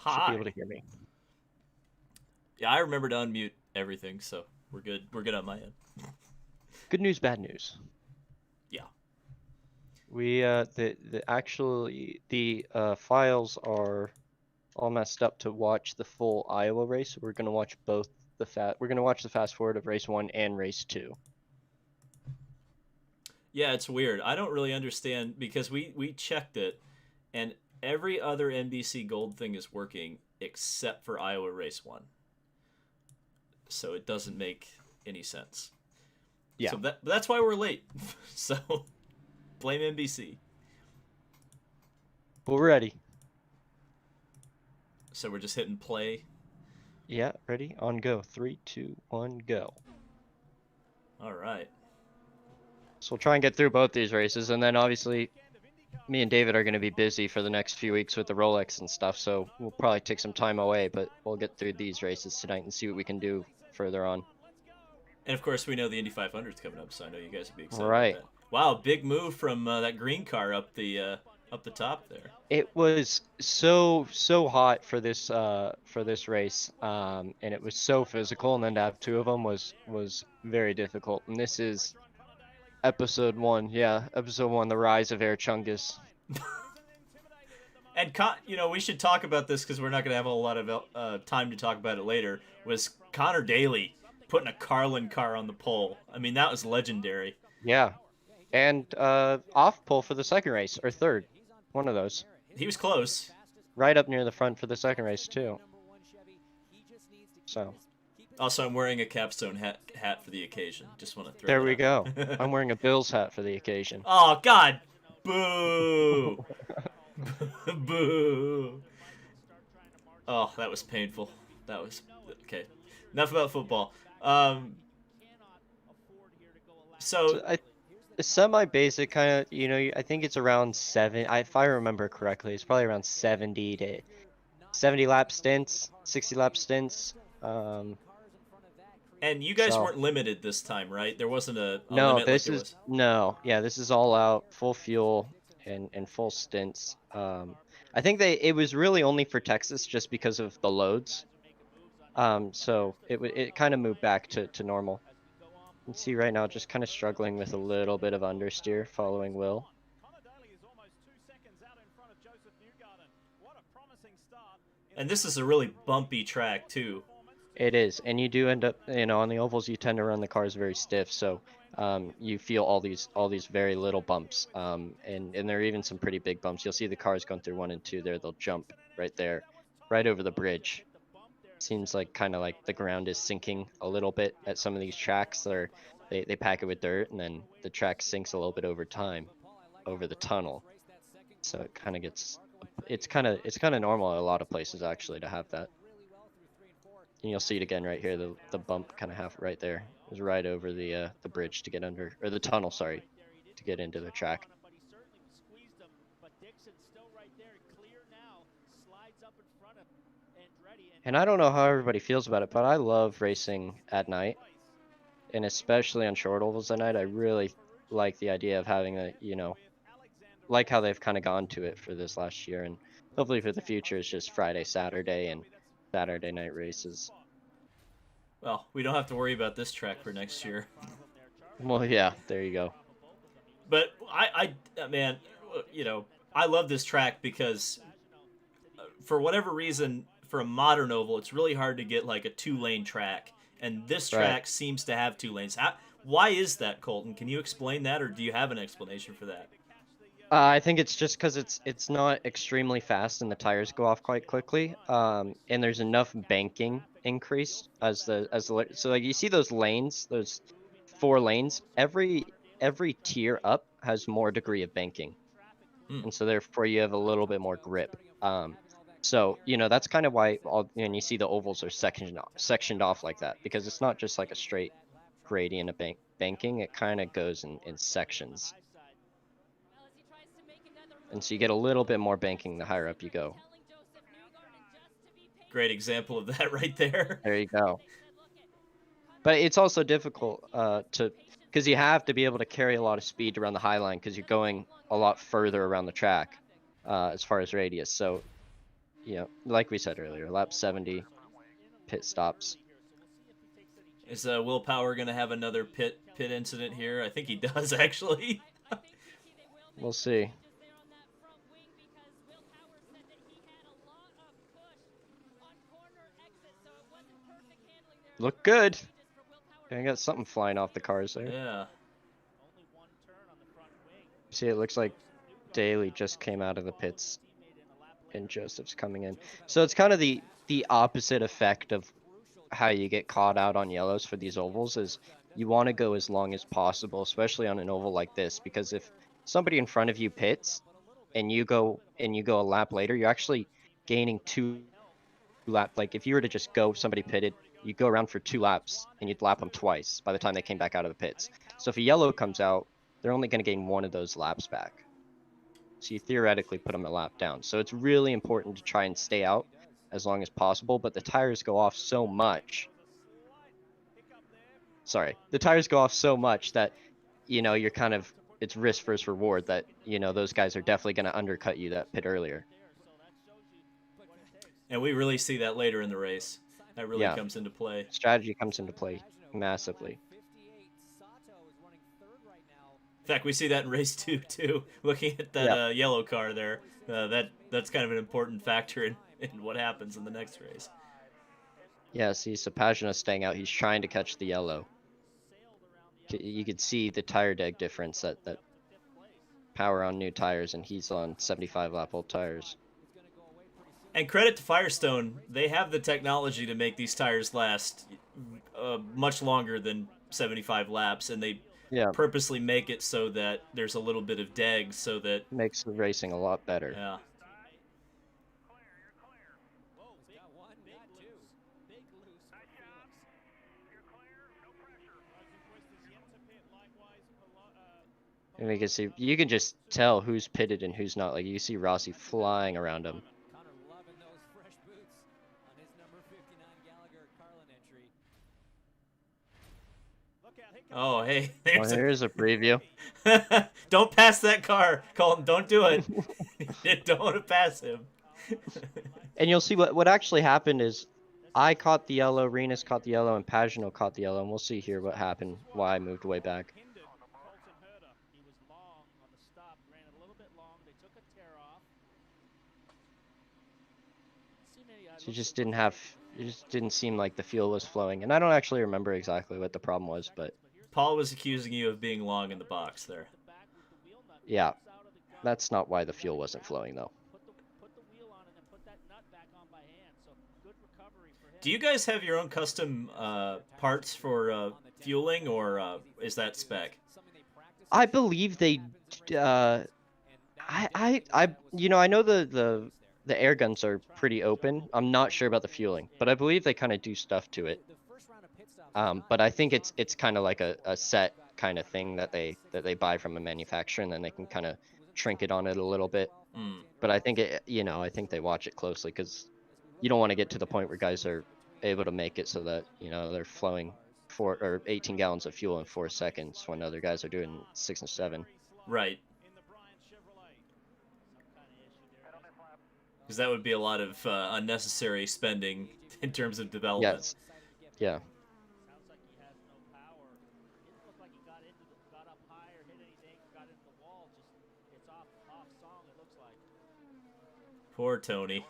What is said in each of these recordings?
Should Hi. be able to hear me. Yeah, I remember to unmute everything, so we're good. We're good on my end. Good news, bad news. Yeah. We the files are all messed up to watch the full Iowa race. We're gonna watch we're gonna watch the fast forward of race 1 and race 2. Yeah, it's weird. I don't really understand because we checked it, and every other NBC Gold thing is working except for Iowa Race One. So it doesn't make any sense. Yeah. So that's why we're late. So blame NBC. We're ready. So we're just hitting play. Yeah, ready? On go. 3, 2, 1, go. All right. So we'll try and get through both these races, and then obviously me and David are going to be busy for the next few weeks with the Rolex and stuff, so we'll probably take some time away, but we'll get through these races tonight and see what we can do further on. And of course, we know the Indy 500 is coming up, so I know you guys will be excited about Right. that. Wow, big move from that green car up the top there. It was so hot for this race, and it was so physical, and then to have two of them was very difficult. And this is episode 1, yeah, episode 1, the rise of Air Chungus. And we should talk about this because we're not going to have a lot of time to talk about it later. Was Connor Daly putting a Carlin car on the pole? I mean, that was legendary. Yeah, and off pole for the second race or third, one of those. He was close. Right up near the front for the second race too. So Also, I'm wearing a capstone hat for the occasion. Just want to throw there we that go. out. I'm wearing a Bills hat for the occasion. Oh God! Boo! Boo! Oh, that was painful. That was okay. Enough about football. So So a semi-basic kind of, I think it's around if I remember correctly, it's probably around 70 lap stints, 60 lap stints. and you guys So weren't limited this time, right? There wasn't a no, limit like there was. yeah, this is all out, full fuel and full stints. I think it was really only for Texas just because of the loads. So it kind of moved back to normal. You can see right now just kind of struggling with a little bit of understeer following Will. And this is a really bumpy track too. It is, and you do end up, on the ovals, you tend to run the cars very stiff, so you feel all these very little bumps, and there are even some pretty big bumps. You'll see the cars going through 1 and 2 there. They'll jump right there, right over the bridge. Seems like kind of like the ground is sinking a little bit at some of these tracks. They pack it with dirt, and then the track sinks a little bit over time, over the tunnel. So it kind of gets, it's kind of normal at a lot of places actually to have that. And you'll see it again right here. The bump kind of half right there is right over the bridge to get under, or the tunnel, sorry, to get into the track. And I don't know how everybody feels about it, but I love racing at night, and especially on short ovals at night. I really like the idea of having like how they've kind of gone to it for this last year, and hopefully for the future it's just Friday, Saturday, and Saturday night races. Well, we don't have to worry about this track for next year. Well, yeah, there you go. But man, I love this track because for whatever reason, for a modern oval, it's really hard to get like a 2-lane track, and this Right. track seems to have 2 lanes. Why is that, Colton? Can you explain that, or do you have an explanation for that? I think it's just because it's not extremely fast and the tires go off quite quickly. And there's enough banking increase so like you see those lanes, those 4 lanes. Every tier up has more degree of banking, Hmm. and so therefore you have a little bit more grip. So that's kind of why and you see the ovals are sectioned off like that, because it's not just like a straight gradient of banking. It kind of goes in sections. And so you get a little bit more banking the higher up you go. Great example of that right there. There you go. But it's also difficult because you have to be able to carry a lot of speed around the high line, because you're going a lot further around the track as far as radius. So, like we said earlier, lap 70, pit stops. Is Will Power going to have another pit incident here? I think he does actually. We'll see. Look good. I got something flying off the cars there. Yeah. See, it looks like Daly just came out of the pits and Joseph's coming in. So it's kind of the opposite effect of how you get caught out on yellows for these ovals is you want to go as long as possible, especially on an oval like this, because if somebody in front of you pits and you go a lap later, you're actually gaining 2 laps. Like if you were to just go, somebody pitted, you go around for 2 laps and you'd lap them twice by the time they came back out of the pits. So if a yellow comes out, they're only going to gain 1 of those laps back. So you theoretically put them a lap down. So it's really important to try and stay out as long as possible, but the tires go off so much. Sorry, the tires go off so much that, you're kind of, it's risk versus reward that, those guys are definitely going to undercut you that pit earlier. And we really see that later in the race. That really Yeah. comes into play. Strategy comes into play massively. In fact, we see that in race 2 too. Looking at that yellow car there, that's kind of an important factor in what happens in the next race. Yeah, see, Sapagina's staying out. He's trying to catch the yellow. You could see the tire deg difference that Power on new tires, and he's on 75 lap old tires. And credit to Firestone, they have the technology to make these tires last much longer than 75 laps, and they purposely make it so that there's a little bit of deg, so that makes the racing a lot better. Yeah. And we can see, you can just tell who's pitted and who's not. Like you see Rossi flying around him. Oh, hey. Here's a preview. Don't pass that car, Colton. Don't do it. Don't want to pass him. And you'll see what actually happened is I caught the yellow, Renus caught the yellow, and Pagano caught the yellow. And we'll see here what happened, why I moved way back. So it just didn't seem like the fuel was flowing. And I don't actually remember exactly what the problem was, but Paul was accusing you of being long in the box there. Yeah, that's not why the fuel wasn't flowing, though. Do you guys have your own custom parts for fueling, or is that spec? I believe they. I know the air guns are pretty open. I'm not sure about the fueling, but I believe they kind of do stuff to it. But I think it's kind of like a set kind of thing that they buy from a manufacturer, and then they can kind of shrink it on it a little bit. But I think I think they watch it closely, because you don't want to get to the point where guys are able to make it so that they're flowing 18 gallons of fuel in 4 seconds when other guys are doing 6 and 7. Right. Because that would be a lot of unnecessary spending in terms of development. Yes. Yeah. Poor Tony.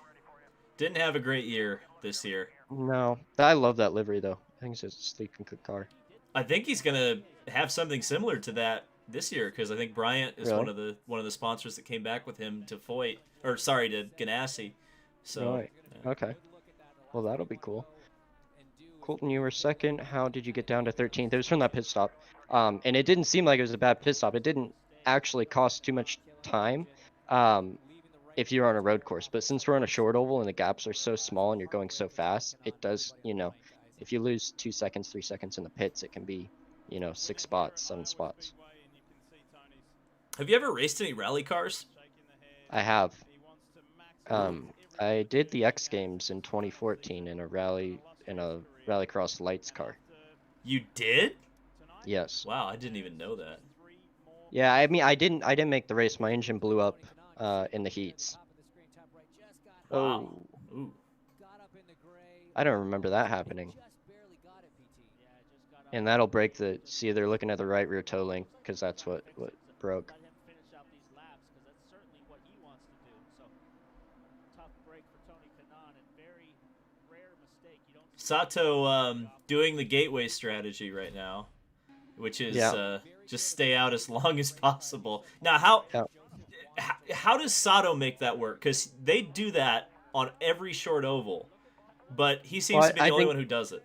Didn't have a great year this year. No. I love that livery, though. I think it's a sleeping good car. I think he's going to have something similar to that this year, because I think Bryant is Really? one of the sponsors that came back with him to to Ganassi. So, Right. Yeah. Okay. Well, that'll be cool. Colton, you were second. How did you get down to 13th? It was from that pit stop. And it didn't seem like it was a bad pit stop. It didn't actually cost too much time if you're on a road course. But since we're on a short oval and the gaps are so small and you're going so fast, it does, if you lose 2 seconds, 3 seconds in the pits, it can be, 6 spots, 7 spots. Have you ever raced any rally cars? I have. I did the X Games in 2014 in a rallycross lights car. You did? Yes. Wow, I didn't even know that. Yeah, I mean, I didn't make the race. My engine blew up in the heats. Wow. Oh. Ooh. I don't remember that happening. And that'll break the. See, they're looking at the right rear toe link because that's what broke. Let him finish out these laps because that's certainly what he wants to do. So tough break for Tony Kanaan and very rare mistake. You don't Sato doing the gateway strategy right now, which is Yeah. just stay out as long as possible. Now, how does Sato make that work? Because they do that on every short oval, but he seems Well, to be the only one who does it.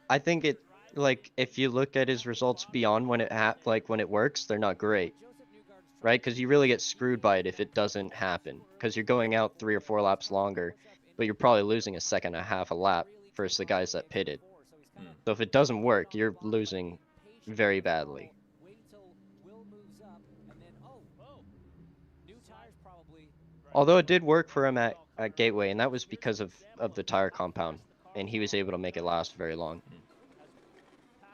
I think it like if you look at his results beyond when it when it works, they're not great, right? Because you really get screwed by it if it doesn't happen. Because you're going out 3 or 4 laps longer, but you're probably losing a second and a half a lap versus the guys that pitted. So if it doesn't work, you're losing very badly. Although it did work for him at Gateway, and that was because of the tire compound, and he was able to make it last very long.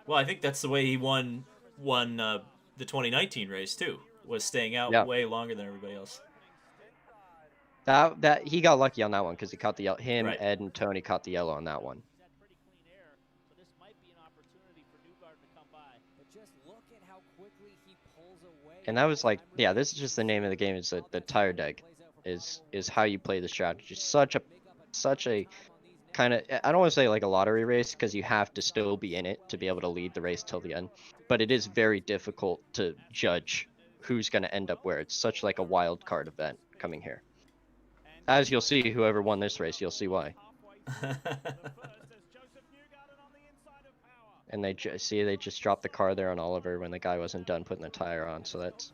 Well, I think that's the way he won the 2019 race too. Was staying out way longer than everybody else. That he got lucky on that one because he caught the yellow. Him, Right. Ed, and Tony caught the yellow on that one. And that was like, yeah, this is just the name of the game. Is the tire deck is how you play the strategy. Such a kind of, I don't want to say like a lottery race because you have to still be in it to be able to lead the race till the end. But it is very difficult to judge who's going to end up where. It's such like a wild card event coming here. As you'll see, whoever won this race, you'll see why. And they just dropped the car there on Oliver when the guy wasn't done putting the tire on, so it's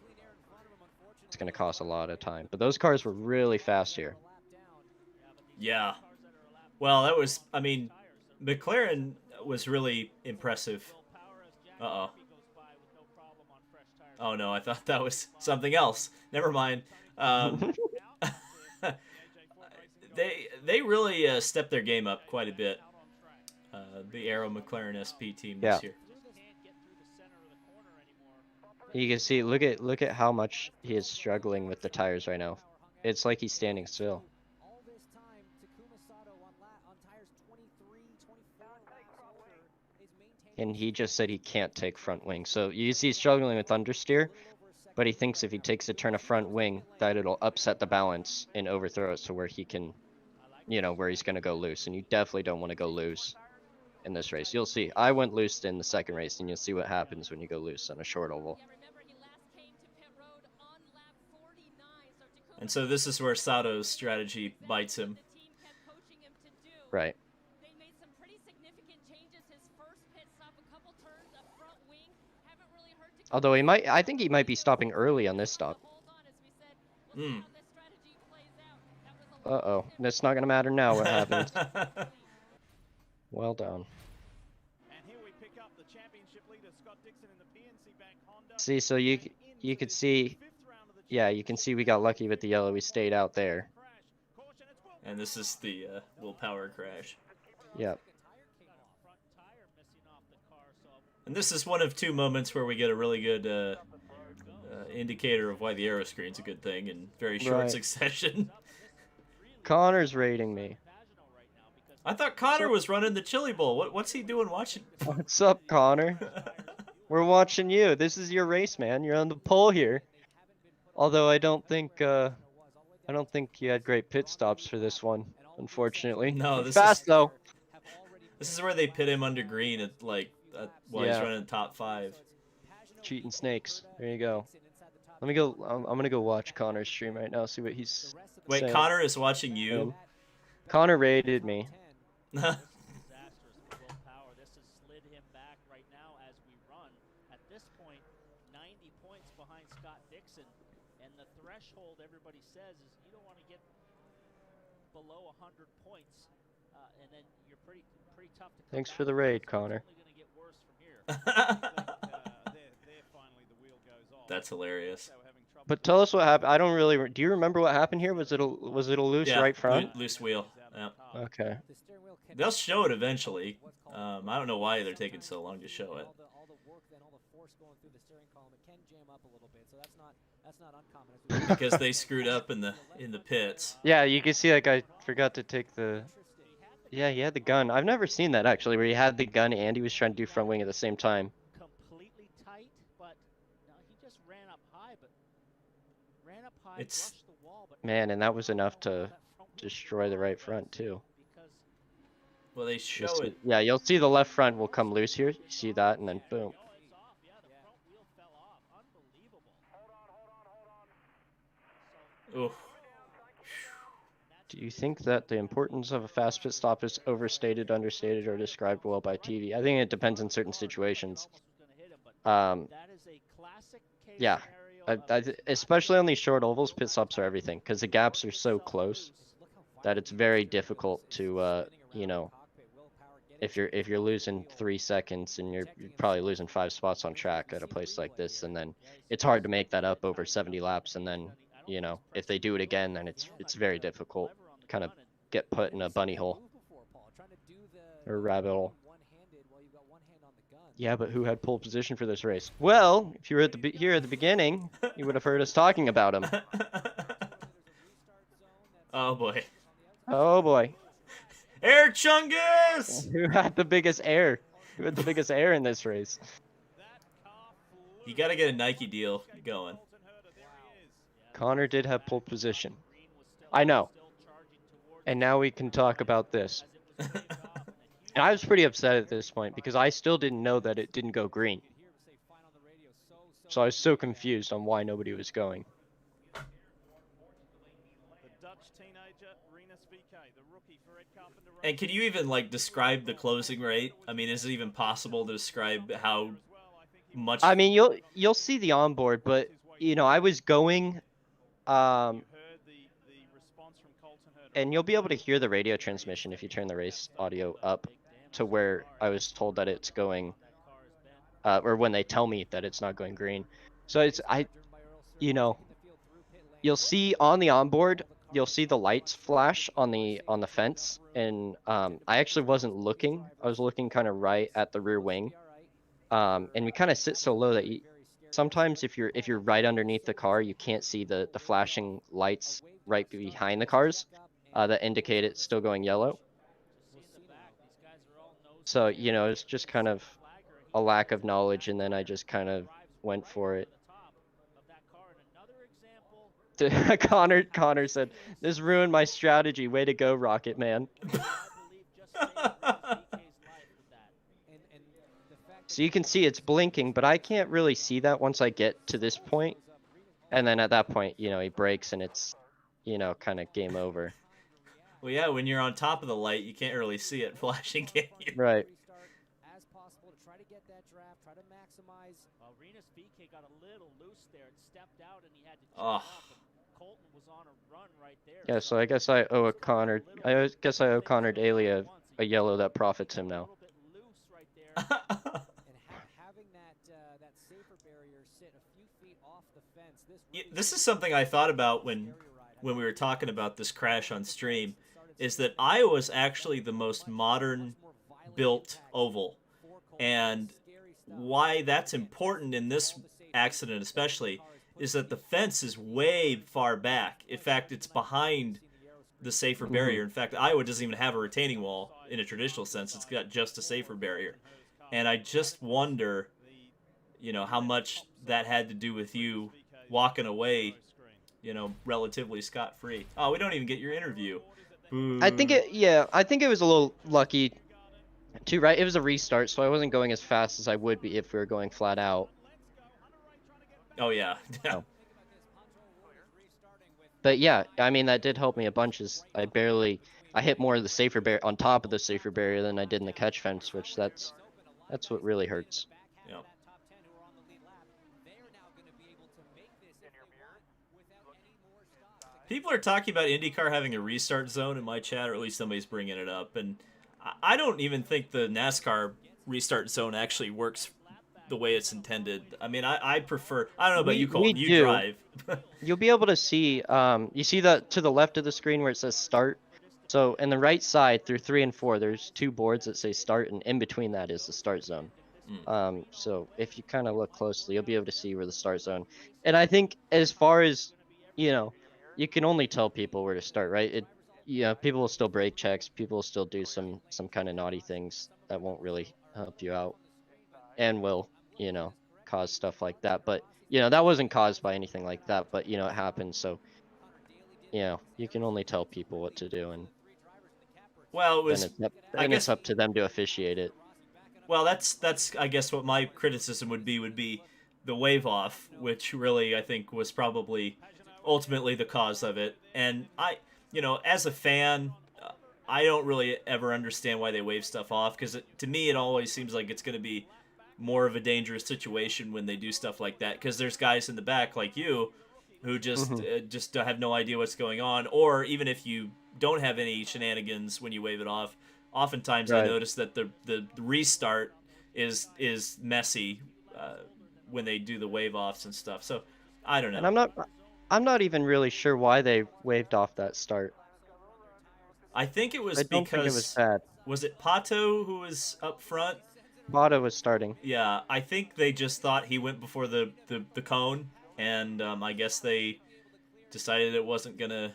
going to cost a lot of time. But those cars were really fast here. Yeah. Well, that was, I mean, McLaren was really impressive. Uh-oh. Oh, no, I thought that was something else. Never mind. They really stepped their game up quite a bit. The Aero McLaren SP team this year. You can see, look at how much he is struggling with the tires right now. It's like he's standing still. And he just said he can't take front wing. So you see he's struggling with understeer, but he thinks if he takes a turn of front wing, that it'll upset the balance and overthrow it so where he can, where he's going to go loose. And you definitely don't want to go loose in this race. You'll see. I went loose in the second race, and you'll see what happens when you go loose on a short oval. And so this is where Sato's strategy bites him. Right. Although I think he might be stopping early on this stop. Uh-oh. That's not going to matter now what happens. Well done. See, so you could see, yeah, you can see we got lucky with the yellow. We stayed out there. And this is the little power crash. Yep. And this is one of 2 moments where we get a really good indicator of why the aero screen's a good thing in very short succession. Connor's rating me. I thought Connor was running the Chili Bowl. What's he doing watching? What's up, Connor? We're watching you. This is your race, man. You're on the pole here. Although I don't think you had great pit stops for this one, unfortunately. No, this fast though. This is where they pit him under green at while he's running top 5. Cheating snakes. There you go. Let me go. I'm gonna go watch Connor's stream right now. See what he's. Wait, saying. Connor is watching you. Connor rated me. Threshold everybody says is you don't want to get below 100 points, and then you're pretty tough to. Thanks for the raid, Connor. That's hilarious. But tell us what happened. I don't really. Do you remember what happened here? Was it a loose right front? Loose wheel. Yeah. Okay. They'll show it eventually. I don't know why they're taking so long to show it. Because they screwed up in the pits. Yeah, you can see that guy forgot to take the. Yeah, he had the gun. I've never seen that actually, where he had the gun and he was trying to do front wing at the same time. Completely tight, but no, he just ran up high, It's brushed the wall, but Man, and that was enough to that front wheel destroy the right front too. because well, they You'll show see, it. yeah, you'll see the left front will come loose here. You see that, and then boom. oh, it's off. Yeah, the front wheel fell off. Unbelievable. Oof. Do you think that the importance of a fast pit stop is overstated, understated, or described well by TV? I think it depends in certain situations. That is a classic case Yeah, scenario. especially on these short ovals, pit stops are everything because the gaps are so close that it's very difficult to, you know, if you're losing 3 seconds and you're probably losing 5 spots on track at a place like this, and then it's hard to make that up over 70 laps, and then if they do it again, then it's very difficult. Kind of get put in a bunny hole or a rabbit hole. Yeah, but who had pole position for this race? Well, if you were here at the beginning, you would have heard us talking about him. Oh boy. Oh boy. Air Chungus! Who had the biggest air? Who had the biggest air in this race? You got to get a Nike deal going. Connor did have pole position. I know. And now we can talk about this. And I was pretty upset at this point because I still didn't know that it didn't go green. So I was so confused on why nobody was going. And can you even like describe the closing rate? I mean, is it even possible to describe how much? I mean, you'll see the onboard, but I was going, and you'll be able to hear the radio transmission if you turn the race audio up to where I was told that it's going, or when they tell me that it's not going green. So you'll see on the onboard, you'll see the lights flash on the fence, and I actually wasn't looking. I was looking kind of right at the rear wing, and we kind of sit so low that sometimes if you're right underneath the car, you can't see the flashing lights right behind the cars that indicate it's still going yellow. So it's just kind of a lack of knowledge, and then I just kind of went for it. Connor said, "This ruined my strategy. Way to go, Rocket Man." So you can see it's blinking, but I can't really see that once I get to this point. And then at that point, he brakes and it's, kind of game over. Well, yeah, when you're on top of the light, you can't really see it flashing, can you? Right. Renus VK got a little loose there and stepped out, and he had to Oh. Colton was on a run right there. Yeah, so I guess I owe Connor Daly a yellow that profits him now. This is something I thought about when we were talking about this crash on stream, is that Iowa's actually the most modern built oval, and why that's important in this accident especially is that the fence is way far back. In fact, it's behind the safer barrier. In fact, Iowa doesn't even have a retaining wall in a traditional sense. It's got just a safer barrier. And I just wonder, how much that had to do with you walking away, relatively scot-free. Oh, we don't even get your interview. Boo. I think it was a little lucky too, right? It was a restart, so I wasn't going as fast as I would be if we were going flat out. Oh, yeah. No. But yeah, I mean, that did help me a bunch. I hit more of the safer barrier on top of the safer barrier than I did in the catch fence, which that's what really hurts. Yeah. People are talking about IndyCar having a restart zone in my chat, or at least somebody's bringing it up, and I don't even think the NASCAR restart zone actually works the way it's intended. I mean, I prefer. I don't know about you, Colton. You drive. You'll be able to see. You see that to the left of the screen where it says start. So in the right side through 3 and 4, there's 2 boards that say start, and in between that is the start zone. So if you kind of look closely, you'll be able to see where the start zone. And I think as far as, you can only tell people where to start, right? yeah, people will still break checks. People will still do some kind of naughty things that won't really help you out, and will, cause stuff like that. But that wasn't caused by anything like that. But it happens. So you can only tell people what to do, and Well, it then was, I it's guess. up to them to officiate it. Well, that's I guess what my criticism would be the wave off, which really I think was probably ultimately the cause of it. And as a fan, I don't really ever understand why they wave stuff off because to me it always seems like it's going to be more of a dangerous situation when they do stuff like that because there's guys in the back like you who Hmm. just have no idea what's going on, or even if you don't have any shenanigans when you wave it off, oftentimes I Right. notice that the restart is messy uh, when they do the wave offs and stuff. So I don't And know. I'm not even really sure why they waved off that start. I think it was I don't think it was because bad. was it Pato who was up front? Bada was starting. Yeah, I think they just thought he went before the cone, and I guess they decided it wasn't gonna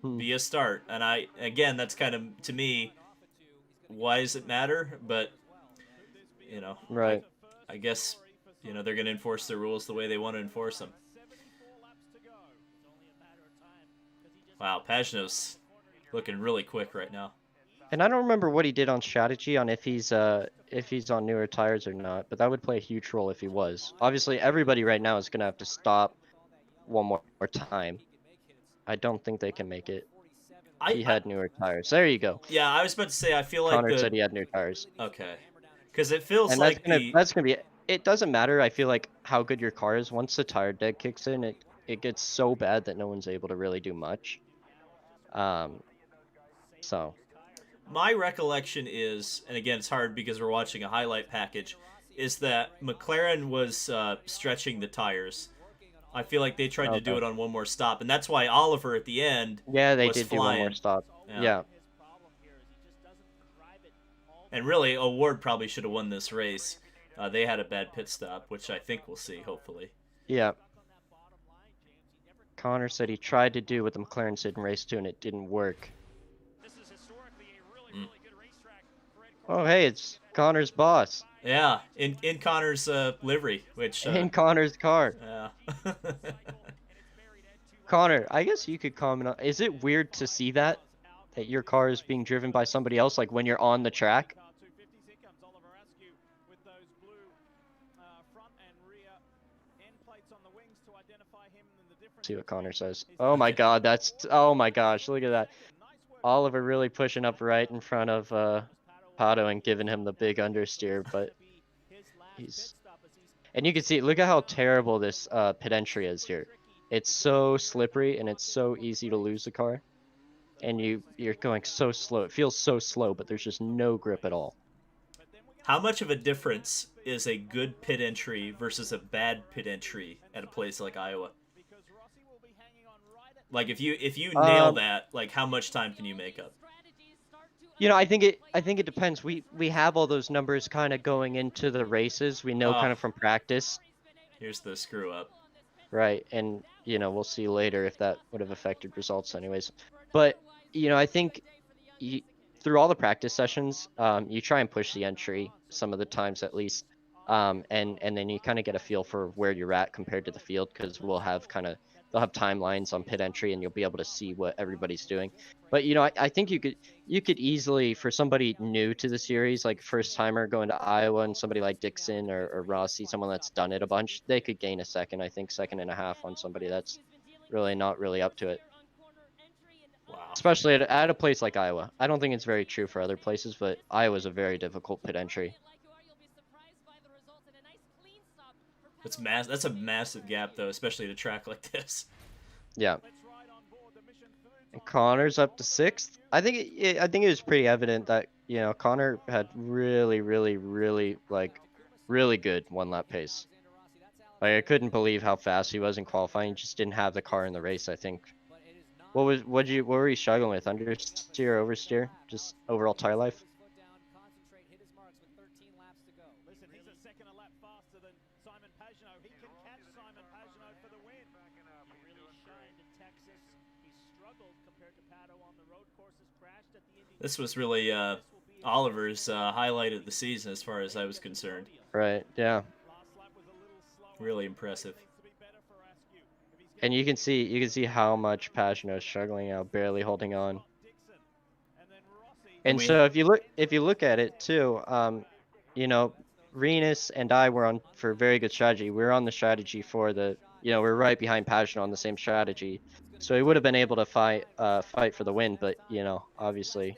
Hmm. be a start. And again, that's kind of to me, why does it matter? But you know, I Right. I guess they're gonna enforce the rules the way they want to enforce them. Wow, Pagano's looking really quick right now. And I don't remember what he did on strategy on if he's on newer tires or not, but that would play a huge role if he was. Obviously, everybody right now is gonna have to stop one more time. I don't think they can make it. I, He I had newer tires. There you go. yeah, I was about to say I feel like Connor the said he had new tires. okay, because it feels And that's like gonna the that's gonna be it doesn't matter, I feel like, how good your car is. Once the tire dead kicks in, it gets so bad that no one's able to really do much. Um, so my recollection is, and again, it's hard because we're watching a highlight package, is that McLaren was stretching the tires. I feel like they tried to do okay. it on one more stop, and that's why Oliver at the end Yeah, they was did do one more flying. stop. Yeah, Yeah. and really, O'Ward probably should have won this race. They had a bad pit stop, which I think we'll see, hopefully. Yeah. Connor said he tried to do what the McLaren did in race 2 and it didn't work. Mm. Oh, hey, it's Connor's boss Yeah, in Connor's livery, which in Connor's car. yeah. Connor, I guess you could comment on, is it weird to see that your car is being driven by somebody else, like when you're on the track? See what Connor says. Oh my Okay. God, oh my gosh, look at that. Oliver really pushing up right in front of Pato and giving him the big understeer, but he's and you can see, look at how terrible this pit entry is here. It's so slippery and it's so easy to lose the car, and you're going so slow. It feels so slow, but there's just no grip at all. How much of a difference is a good pit entry versus a bad pit entry at a place like Iowa? Like if you nail Um, that, like how much time can you make up? I think it depends. We have all those numbers kind of going into the races. We know Oh, kind of from practice, here's the screw up. right? And we'll see later if that would have affected results anyways. But I think you, through all the practice sessions, you try and push the entry some of the times at least, and then you kind of get a feel for where you're at compared to the field because they'll have timelines on pit entry and you'll be able to see what everybody's doing. But I think you could easily, for somebody new to the series, like first timer going to Iowa, and somebody like Dixon or Rossi, someone that's done it a bunch, they could gain a second. I think second and a half on somebody that's really not really up to it, Wow. especially at a place like Iowa. I don't think it's very true for other places, but Iowa's a very difficult pit entry. That's a massive gap though, especially at a track like this. Yeah. And Connor's up to sixth. I think it was pretty evident that Connor had really, really, really really good one lap pace. Like I couldn't believe how fast he was in qualifying. He just didn't have the car in the race, I think. What were you struggling with? Understeer, oversteer? Just overall tire life? This was really Oliver's highlight of the season as far as I was concerned. Right. Yeah. Really impressive. And you can see how much Pagano is struggling now, barely holding on. And so if you look at it too, you know, Renus and I were on for very good strategy. We were on the strategy for the, we're right behind Pagano on the same strategy. So he would have been able to fight for the win, but obviously,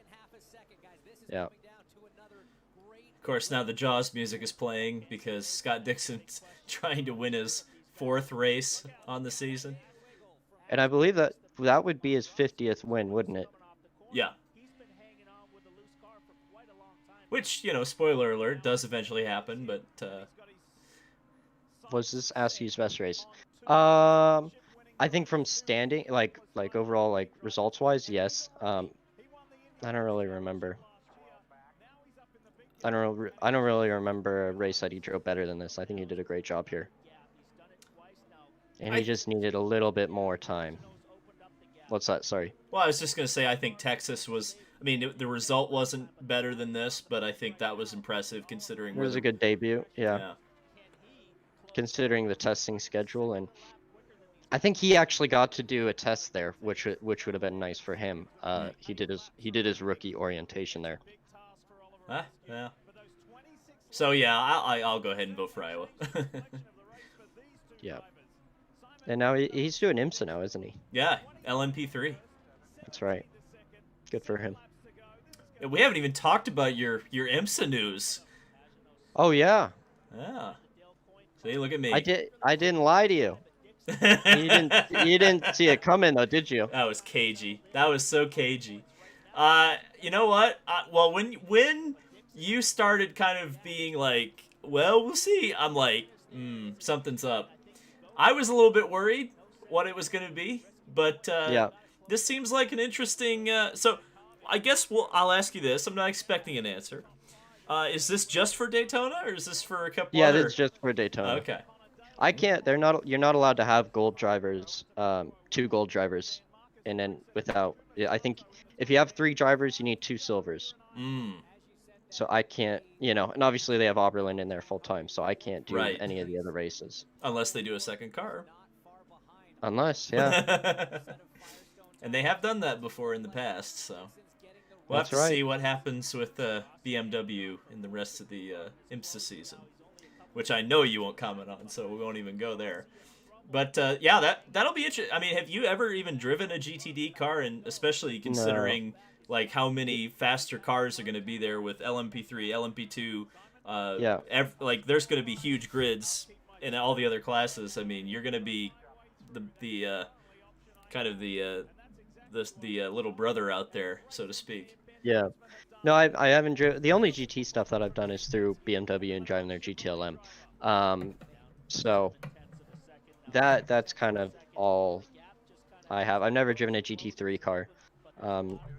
yeah. Of course, now the Jaws music is playing because Scott Dixon's trying to win his 4th race on the season. And I believe that would be his 50th win, wouldn't it? Yeah. Which, spoiler alert, does eventually happen, but was this Askew's best race? I think from standing, like overall, like results wise, yes. I don't really remember. I don't really remember a race that he drove better than this. I think he did a great job here. And he just needed a little bit more time. What's that? Sorry. Well, I was just going to say, I think Texas was, the result wasn't better than this, but I think that was impressive considering... It was a good debut, yeah. Considering the testing schedule, and I think he actually got to do a test there, which would have been nice for him. He did his rookie orientation there. Yeah. So yeah, I'll go ahead and vote for Iowa. Yeah. And now he's doing IMSA now, isn't he? Yeah, LMP3. That's right. Good for him. We haven't even talked about your IMSA news. Oh yeah. Yeah. See, look at me. I didn't lie to you. You didn't see it coming though, did you? That was cagey. That was so cagey. You know what? Well, when you started kind of being like, well, we'll see, I'm like, something's up. I was a little bit worried what it was going to be, but yeah. This seems like an interesting... so I guess I'll ask you this. I'm not expecting an answer. Is this just for Daytona, or is this for a couple other... Yeah, it's just for Daytona. Okay. I can't... You're not allowed to have gold drivers, 2 gold drivers, and then without... I think if you have 3 drivers, you need 2 silvers. So I can't, and obviously they have Oberlin in there full time, so I can't do any of the other races. Unless they do a second car. Unless, yeah. And they have done that before in the past, so we'll have to see what happens with BMW in the rest of the IMSA season, which I know you won't comment on, so we won't even go there. But yeah, that'll be interesting. Have you ever even driven a GTD car, and especially considering... No. Like how many faster cars are going to be there with LMP3, LMP2? Yeah. There's going to be huge grids in all the other classes. You're going to be the little brother out there, so to speak. Yeah. No, I haven't driven. The only GT stuff that I've done is through BMW and driving their GTLM. So that's kind of all I have. I've never driven a GT3 car.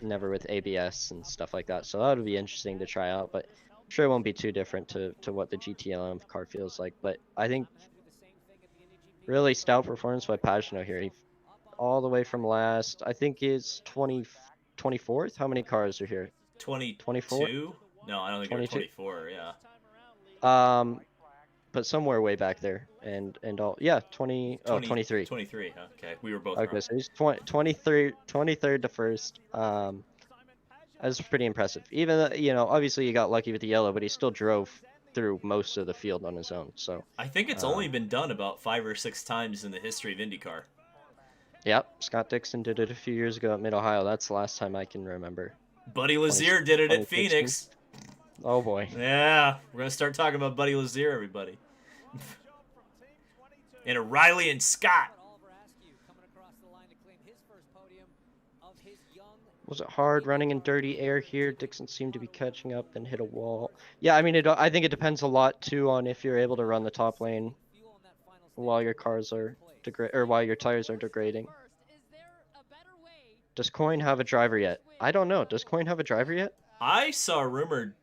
Never with ABS and stuff like that, so that would be interesting to try out, but I'm sure it won't be too different to what the GTLM car feels like. But I think really stout performance by Pagano here. He all the way from last, I think is 24th. How many cars are here? 24? No, I don't think 24. Yeah. But somewhere way back there, and all, yeah, 23. 23. Okay, we were both okay. wrong. So he's 23rd to first. That's pretty impressive. Even obviously he got lucky with the yellow, but he still drove through most of the field on his own. So I think it's only been done about 5 or 6 times in the history of IndyCar. Yep, Scott Dixon did it a few years ago at Mid-Ohio. That's the last time I can remember. Buddy Lazier did it at Phoenix. Oh boy. Yeah, we're gonna start talking about Buddy Lazier, everybody. And O'Reilly and Scott. Was it hard running in dirty air here? Dixon seemed to be catching up and hit a wall. Yeah, I think it depends a lot too on if you're able to run the top lane while your cars are while your tires are degrading. Does Coyne have a driver yet? I don't know. Does Coyne have a driver yet? I saw a rumor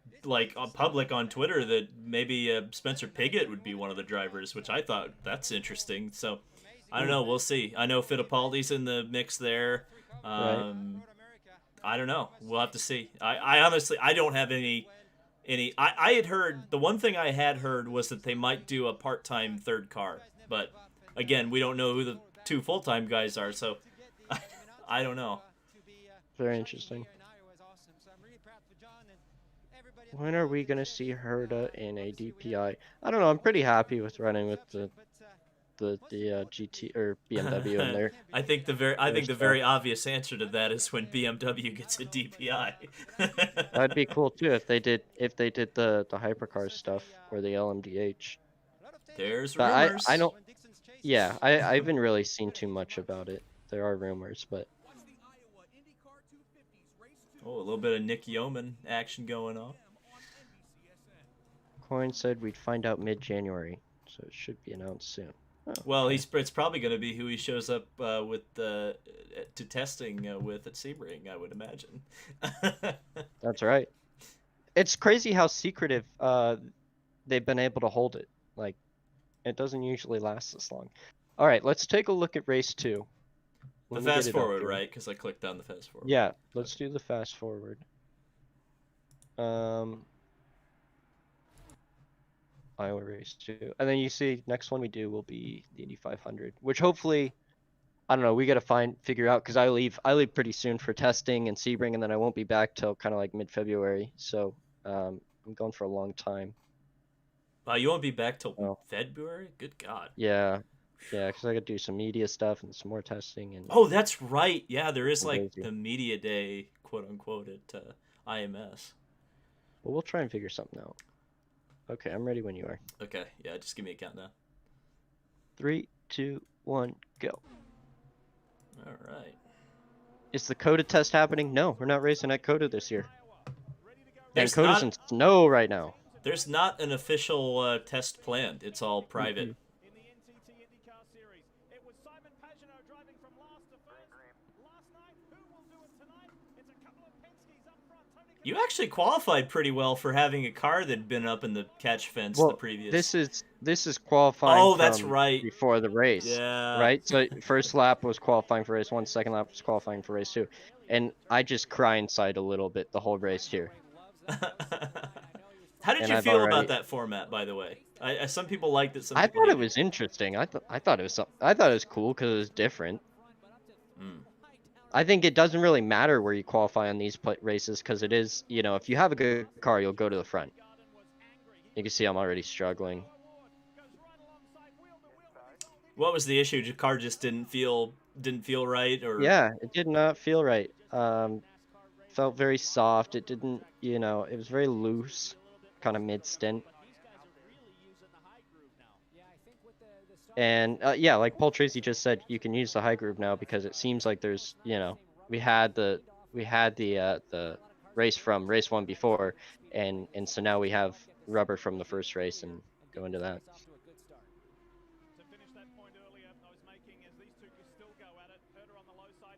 public on Twitter that maybe Spencer Pigot would be one of the drivers, which I thought that's interesting. So I don't know. We'll see. I know Fittipaldi's in the mix there. Right. I don't know. We'll have to see. I honestly I don't have any. I had heard the one thing I had heard was that they might do a part-time third car, but again, we don't know who the two full-time guys are, so I don't know. Very interesting. When are we gonna see Herta in a DPI? I don't know. I'm pretty happy with running with the GT or BMW in there. I think the very obvious answer to that is when BMW gets a DPI. That'd be cool too if they did the hypercar stuff or the LMDH. There's But I rumors. don't. Yeah, I haven't really seen too much about it. There are rumors, but Oh, a little bit of Nick Yeoman action going on. Coin said we'd find out mid-January, so it should be announced soon. Oh, Well, okay. it's probably going to be who he shows up with to testing with at Sebring, I would imagine. That's right. It's crazy how secretive they've been able to hold it. Like, it doesn't usually last this long. All right, let's take a look at race 2. The Let me get fast it up forward, here. right? Because I clicked on the fast forward. Yeah, let's do the fast forward. Iowa race 2. And then you see next one we do will be the Indy 500, which hopefully, I don't know, we got to figure out because I leave pretty soon for testing and Sebring, and then I won't be back till kind of like mid-February. So I'm going for a long time. You won't be back till Oh. February? Good God. Yeah, because I got to do some media stuff and some more testing. And Oh, that's right. Yeah, there is like crazy. the media day, quote unquote, at IMS. But we'll try and figure something out. Okay, I'm ready when you are. Okay, yeah, just give me a count now. 3, 2, 1, go. All right. Is the COTA test happening? No, we're not racing at COTA this year. There's And COTA's in snow right now. There's not an official test planned. It's all private. Mm-hmm. In the NTT IndyCar Series, it was Simon Pagenaud driving from last to first last night. Who will do it tonight? It's a couple of Penske's up front. Tony You actually qualified pretty well for having a car that'd been up in the catch fence the previous. This is qualifying. Oh, that's right. Before the race. Yeah. Right. So first lap was qualifying for race 1. Second lap was qualifying for race 2. And I just cry inside a little bit the whole race here. How did And you I've feel already- about that format, by the way? Some people liked it. Some I people thought it hated was interesting. I thought it was cool because it was different. Mm. I think it doesn't really matter where you qualify on these races because it is, if you have a good car, you'll go to the front. You can see I'm already struggling. What was the issue? The car just didn't feel right, or Yeah, it did not feel right. Felt very soft. It didn't, it was very loose, kind of mid-stint. And yeah, like Paul Tracy just said, you can use the high groove now because it seems like there's, we had the race from race 1 before, and so now we have rubber from the first race and go into that.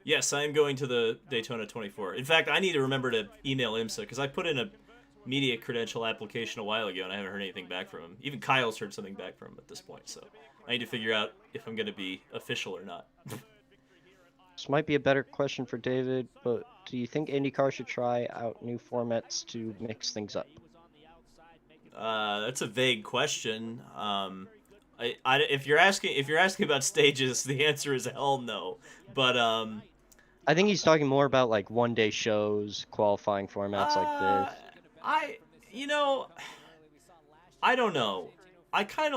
Yes, I am going to the Daytona 24. In fact, I need to remember to email IMSA because I put in a media credential application a while ago and I haven't heard anything back from him. Even Kyle's heard something back from him at this point, so I need to figure out if I'm going to be official or not. This might be a better question for David, but do you think IndyCar should try out new formats to mix things up? That's a vague question. If you're asking about stages, the answer is hell no. But I think he's talking more about like one-day shows, qualifying formats like this. I don't know. I kind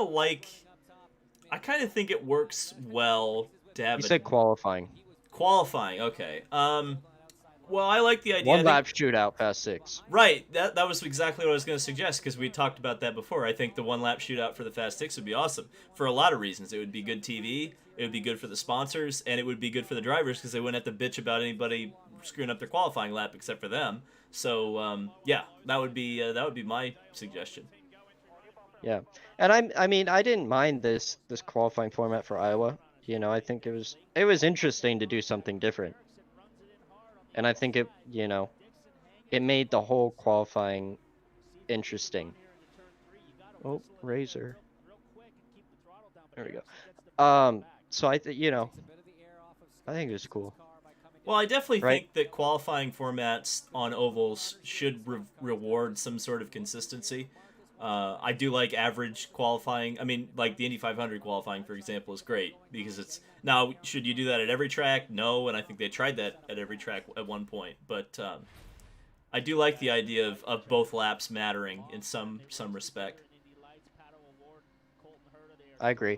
of think it works well to have. You said qualifying. Qualifying, okay. Well, I like the idea. One lap shootout past 6. Right, that was exactly what I was going to suggest because we talked about that before. I think the one lap shootout for the Fast 6 would be awesome for a lot of reasons. It would be good TV, it would be good for the sponsors, and it would be good for the drivers because they wouldn't have to bitch about anybody screwing up their qualifying lap except for them. So yeah, that would be my suggestion. Yeah, and I mean I didn't mind this qualifying format for Iowa. I think it was interesting to do something different. And I think it made the whole qualifying interesting. Oh, Razor. There we go. So I think it was cool. Well, I definitely right? think that qualifying formats on ovals should reward some sort of consistency. I do like average qualifying. I mean, like the Indy 500 qualifying, for example, is great because it's now. Should you do that at every track? No, and I think they tried that at every track at one point. But I do like the idea of both laps mattering in some respect. I agree.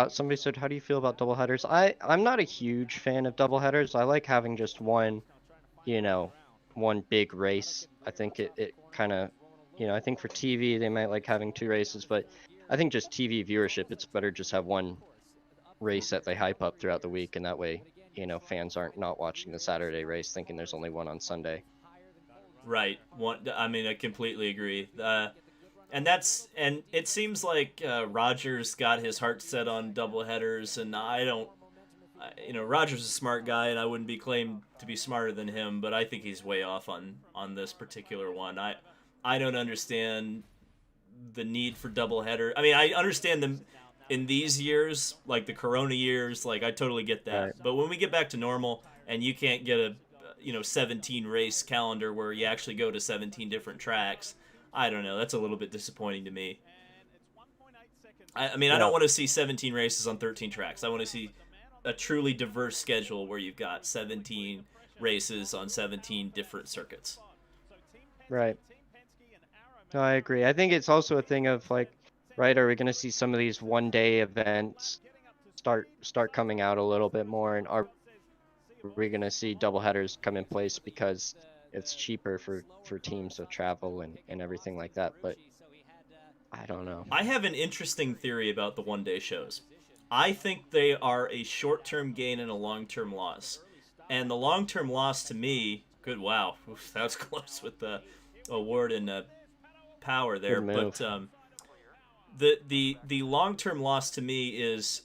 Somebody said, how do you feel about double headers? I'm not a huge fan of double headers. I like having just one, you know, one big race. I think it kind of, I think for TV they might like having two races, but I think just TV viewership, it's better just have one race that they hype up throughout the week, and that way, fans aren't not watching the Saturday race thinking there's only one on Sunday. Right. One. I mean, I completely agree. And it seems like Rogers got his heart set on double headers, and I don't. Rogers is a smart guy, and I wouldn't be claimed to be smarter than him, but I think he's way off on this particular one. I don't understand the need for double header. I mean, I understand them in these years, like the Corona years, like I totally get that. Right. But when we get back to normal, and you can't get a 17 race calendar where you actually go to 17 different tracks, I don't know. That's a little bit disappointing to me. I mean, I Yeah. don't want to see 17 races on 13 tracks. I want to see a truly diverse schedule where you've got 17 races on 17 different circuits. Right. No, I agree. I think it's also a thing of like, right, are we going to see some of these one-day events start coming out a little bit more, and are we going to see double headers come in place because it's cheaper for teams to travel and everything like that? But I don't know. I have an interesting theory about the one day shows. I think they are a short term gain and a long term loss. And the long term loss to me, good, wow, oof, that was close with the award and power there. Good move. But the long term loss to me is,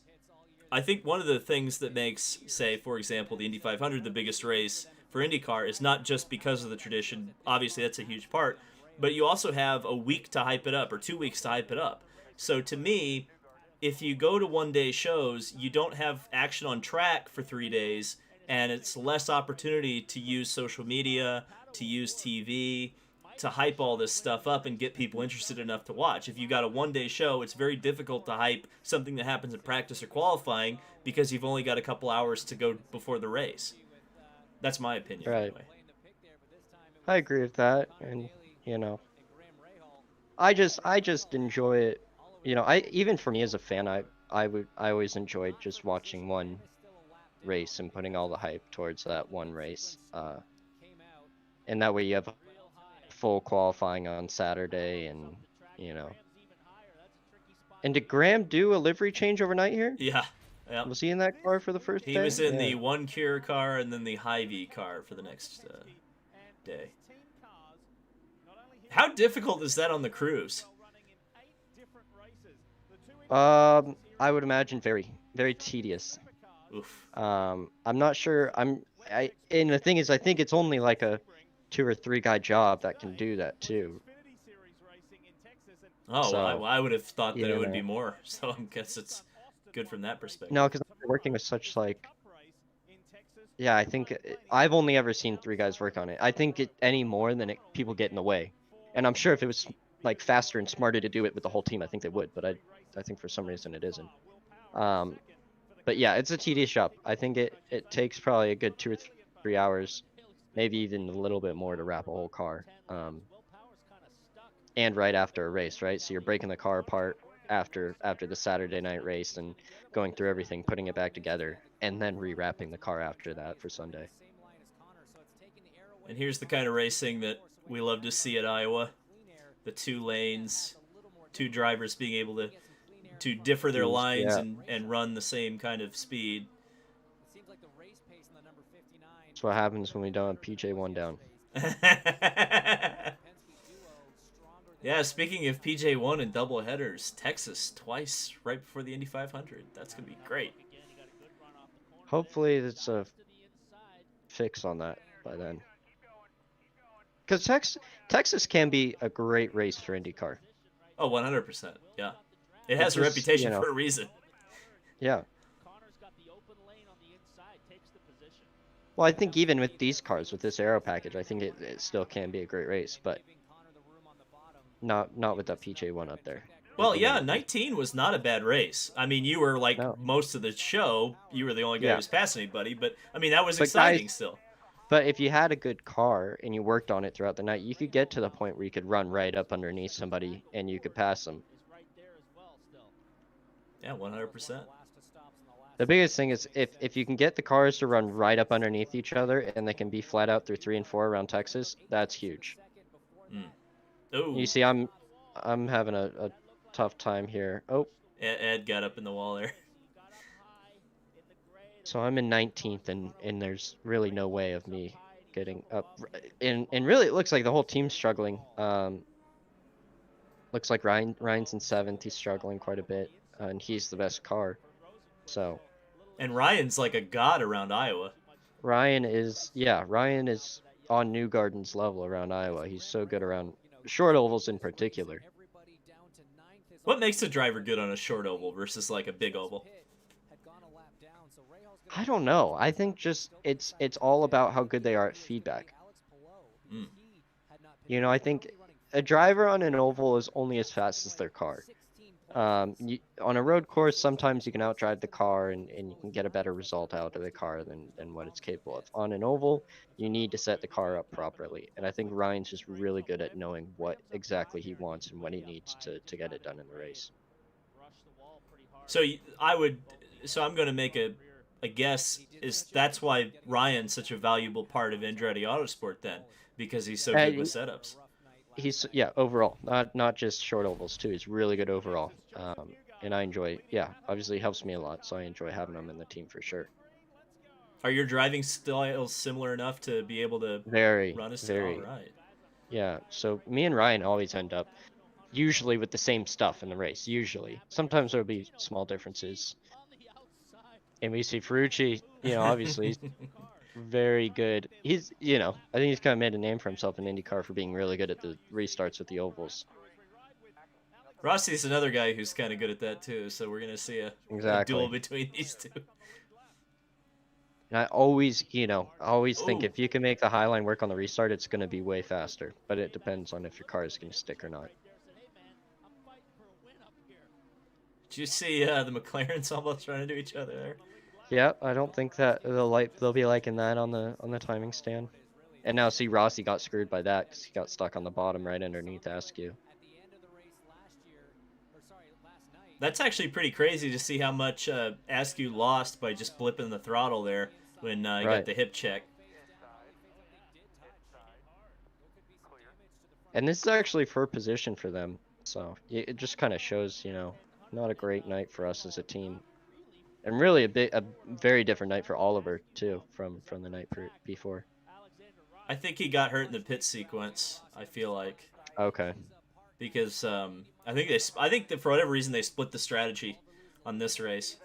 I think one of the things that makes, say, for example, the Indy 500 the biggest race for IndyCar is not just because of the tradition. Obviously, that's a huge part. But you also have a week to hype it up, or 2 weeks to hype it up. So to me, if you go to one day shows, you don't have action on track for 3 days, and it's less opportunity to use social media, to use TV, to hype all this stuff up and get people interested enough to watch. If you got a one day show, it's very difficult to hype something that happens in practice or qualifying because you've only got a couple hours to go before the race. That's my opinion, Right. anyway. I agree with that, and I just enjoy it. I even for me as a fan, I always enjoyed just watching one race and putting all the hype towards that one race. And that way you have full qualifying on Saturday, and you know. And did Graham do a livery change overnight here? Yeah. Yeah. Was he in that car for the first He day? was in Yeah. the One Cure car and then the Hy-Vee car for the next day. How difficult is that on the cruise? I would imagine very, very tedious. Oof. I'm not sure. And the thing is, I think it's only like a 2 or 3 guy job that can do that too. Oh, So, well, I would have thought that it would yeah. be more. So I guess it's good from that perspective. No, because I'm working with such like, yeah, I think I've only ever seen 3 guys work on it. I think any more than people get in the way. And I'm sure if it was like faster and smarter to do it with the whole team, I think they would. But I think for some reason it isn't. But yeah, it's a tedious job. I think it takes probably a good 2 or 3 hours, maybe even a little bit more to wrap a whole car. And right after a race, right? So you're breaking the car apart after the Saturday night race and going through everything, putting it back together, and then rewrapping the car after that for Sunday. And here's the kind of racing that we love to see at Iowa. The 2 lanes, 2 drivers being able to differ their lines Yeah. and run the same kind of speed. That's what happens when we don't have PJ1 down. Yeah, speaking of PJ1 and double headers, Texas twice right before the Indy 500. That's going to be great. Hopefully it's a fix on that by then. Because Texas can be a great race for IndyCar. Oh, 100%. Yeah. It has It's a just, reputation for a reason. Yeah. Well, I think even with these cars, with this aero package, I think it still can be a great race, but not with that PJ1 up there. Well, It yeah, wouldn't be. 19 was not a bad race. I mean, you were like No. most of the show, you were the only guy who Yeah. was passing anybody, but I mean, that was But guys, exciting still. but if you had a good car and you worked on it throughout the night, you could get to the point where you could run right up underneath somebody and you could pass them. Yeah, 100%. The biggest thing is if you can get the cars to run right up underneath each other and they can be flat out through 3 and 4 around Texas, that's huge. Oh, You see, I'm having a tough time here. Oh, Ed got up in the wall there. so I'm in 19th and there's really no way of me getting up. And really it looks like the whole team's struggling. Looks like Ryan's in 7th. He's struggling quite a bit, and he's the best car. So And Ryan's like a god around Iowa. Ryan is on Newgarden's level around Iowa. He's so good around short ovals in particular. What makes a driver good on a short oval versus like a big oval? I don't know. I think just it's all about how good they are at feedback. Mm. You know, I think a driver on an oval is only as fast as their car. On a road course, sometimes you can outdrive the car and you can get a better result out of the car than what it's capable of. On an oval, you need to set the car up properly. And I think Ryan's just really good at knowing what exactly he wants and what he needs to get it done in the race. So I'm going to make a guess. Is that's why Ryan's such a valuable part of Andretti Autosport then, because he's so good with setups. He's overall, not just short ovals too. He's really good overall. And I enjoy, obviously helps me a lot, so I enjoy having him in the team for sure. Are your driving styles similar enough to be able to run a very. All right. Yeah, so me and Ryan always end up usually with the same stuff in the race. Usually, sometimes there'll be small differences. And we see Ferrucci, obviously he's very good. He's, I think he's kind of made a name for himself in IndyCar for being really good at the restarts with the ovals. Rossi's another guy who's kind of good at that too, so we're gonna see a duel between these two. And I always, think if you can make the high line work on the restart, it's going to be way faster. But it depends on if your car is going to stick or not. Did you see the McLarens almost running into each other there? Yeah, I don't think that they'll be liking that on the timing stand. And now see Rossi got screwed by that because he got stuck on the bottom right underneath Askew. That's actually pretty crazy to see how much Askew lost by just blipping the throttle there when he got the hip check. And this is actually for position for them, so it just kind of shows, not a great night for us as a team, and really a very different night for Oliver too from the night before. I think he got hurt in the pit sequence. I feel like. Okay. Because I think that for whatever reason they split the strategy on this race.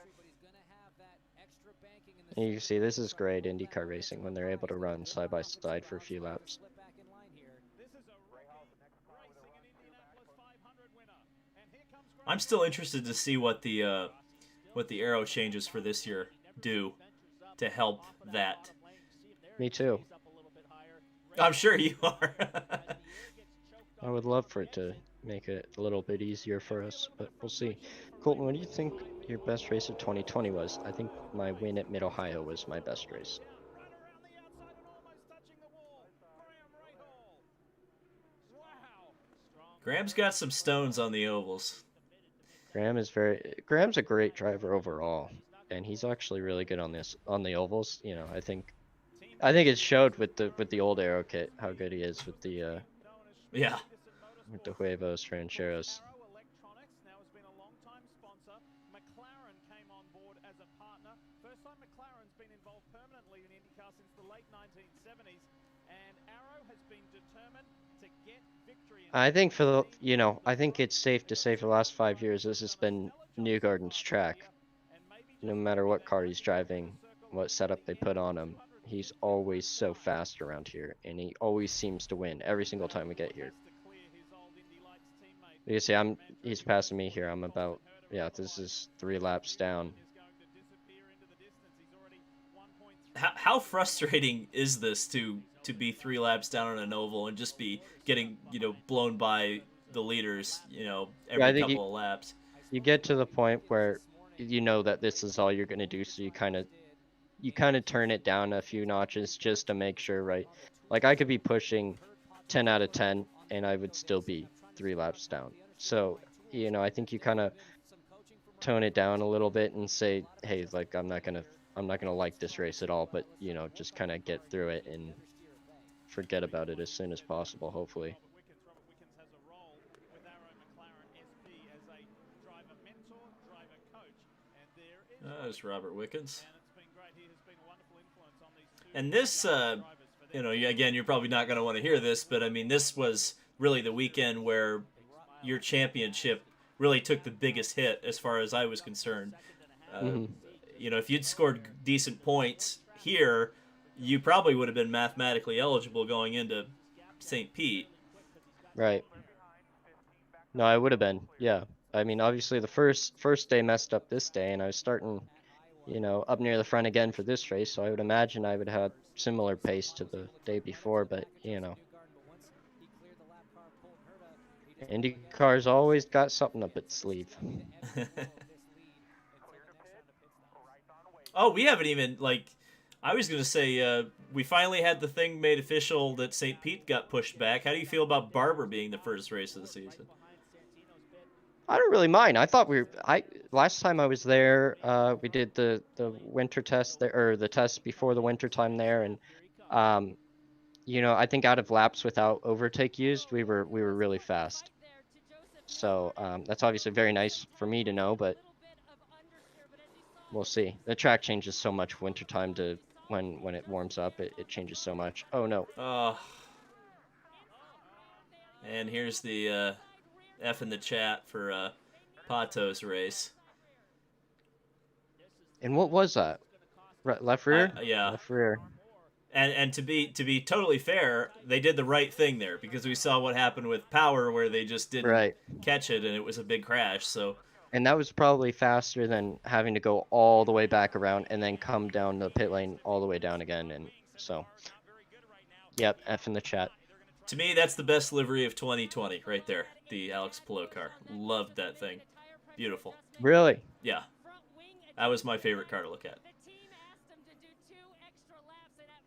And you see, this is great IndyCar racing when they're able to run side by side for a few laps. I'm still interested to see what the aero changes for this year do to help that. Me too. I'm sure you are. I would love for it to make it a little bit easier for us, but we'll see. Colton, what do you think your best race of 2020 was? I think my win at Mid-Ohio was my best race. Graham's got some stones on the ovals. Graham's a great driver overall, and he's actually really good on the ovals. I think it showed with the old aero kit how good he is with the with the Huevos Rancheros. McLaren came on board as a partner. First time McLaren's been involved permanently in IndyCar since the late 1970s, and Arrow has been determined to get victory. I think I think it's safe to say for the last 5 years this has been Newgarden's track. No matter what car he's driving, what setup they put on him, he's always so fast around here, and he always seems to win every single time we get here. You see, he's passing me here. I'm about, this is 3 laps down. how frustrating is this to be 3 laps down on an oval and just be getting blown by the leaders Yeah, I every think couple of laps. you get to the point where you know that this is all you're going to do, so you kind of turn it down a few notches just to make sure, right? Like I could be pushing 10 out of 10 and I would still be 3 laps down. So, I think you kind of tone it down a little bit and say, hey, like I'm not gonna like this race at all, but just kind of get through it and forget about it as soon as possible, hopefully. Robert Wickens has a role with Arrow McLaren SP as a driver mentor, driver coach, and there is There's Robert Wickens. and it's been great. He has been a wonderful influence on these two And this, young drivers for them. again, you're probably not going to want to hear this, but I mean, this was really the weekend where your championship really took the biggest hit as far as I was concerned. Uh, Hmm. if you'd scored decent points here, you probably would have been mathematically eligible going into St. Pete. Right. No, I would have been. Yeah. I mean, obviously the first day messed up this day, and I was starting, up near the front again for this race, so I would imagine I would have had similar pace to the day before, but IndyCar's always got something up its sleeve. Oh, we haven't even I was gonna say we finally had the thing made official that St. Pete got pushed back. How do you feel about Barber being the first race of the season? I don't really mind. I thought last time I was there, we did the winter test there, or the test before the winter time there, and um, I think out of laps without overtake used, we were really fast. So that's obviously very nice for me to know, but we'll see. The track changes so much wintertime to when it warms up. It changes so much. Oh no. And here's the F in the chat for Pato's race. And what was that? Left rear? Yeah. Left rear. And to be totally fair, they did the right thing there because we saw what happened with Power where they just didn't Right. catch it and it was a big crash. So And that was probably faster than having to go all the way back around and then come down the pit lane all the way down again. And so, yep, F in the chat. to me, that's the best livery of 2020 right there. The Alex Palou car. Loved that thing. Beautiful. Really? Yeah. That was my favorite car to look at.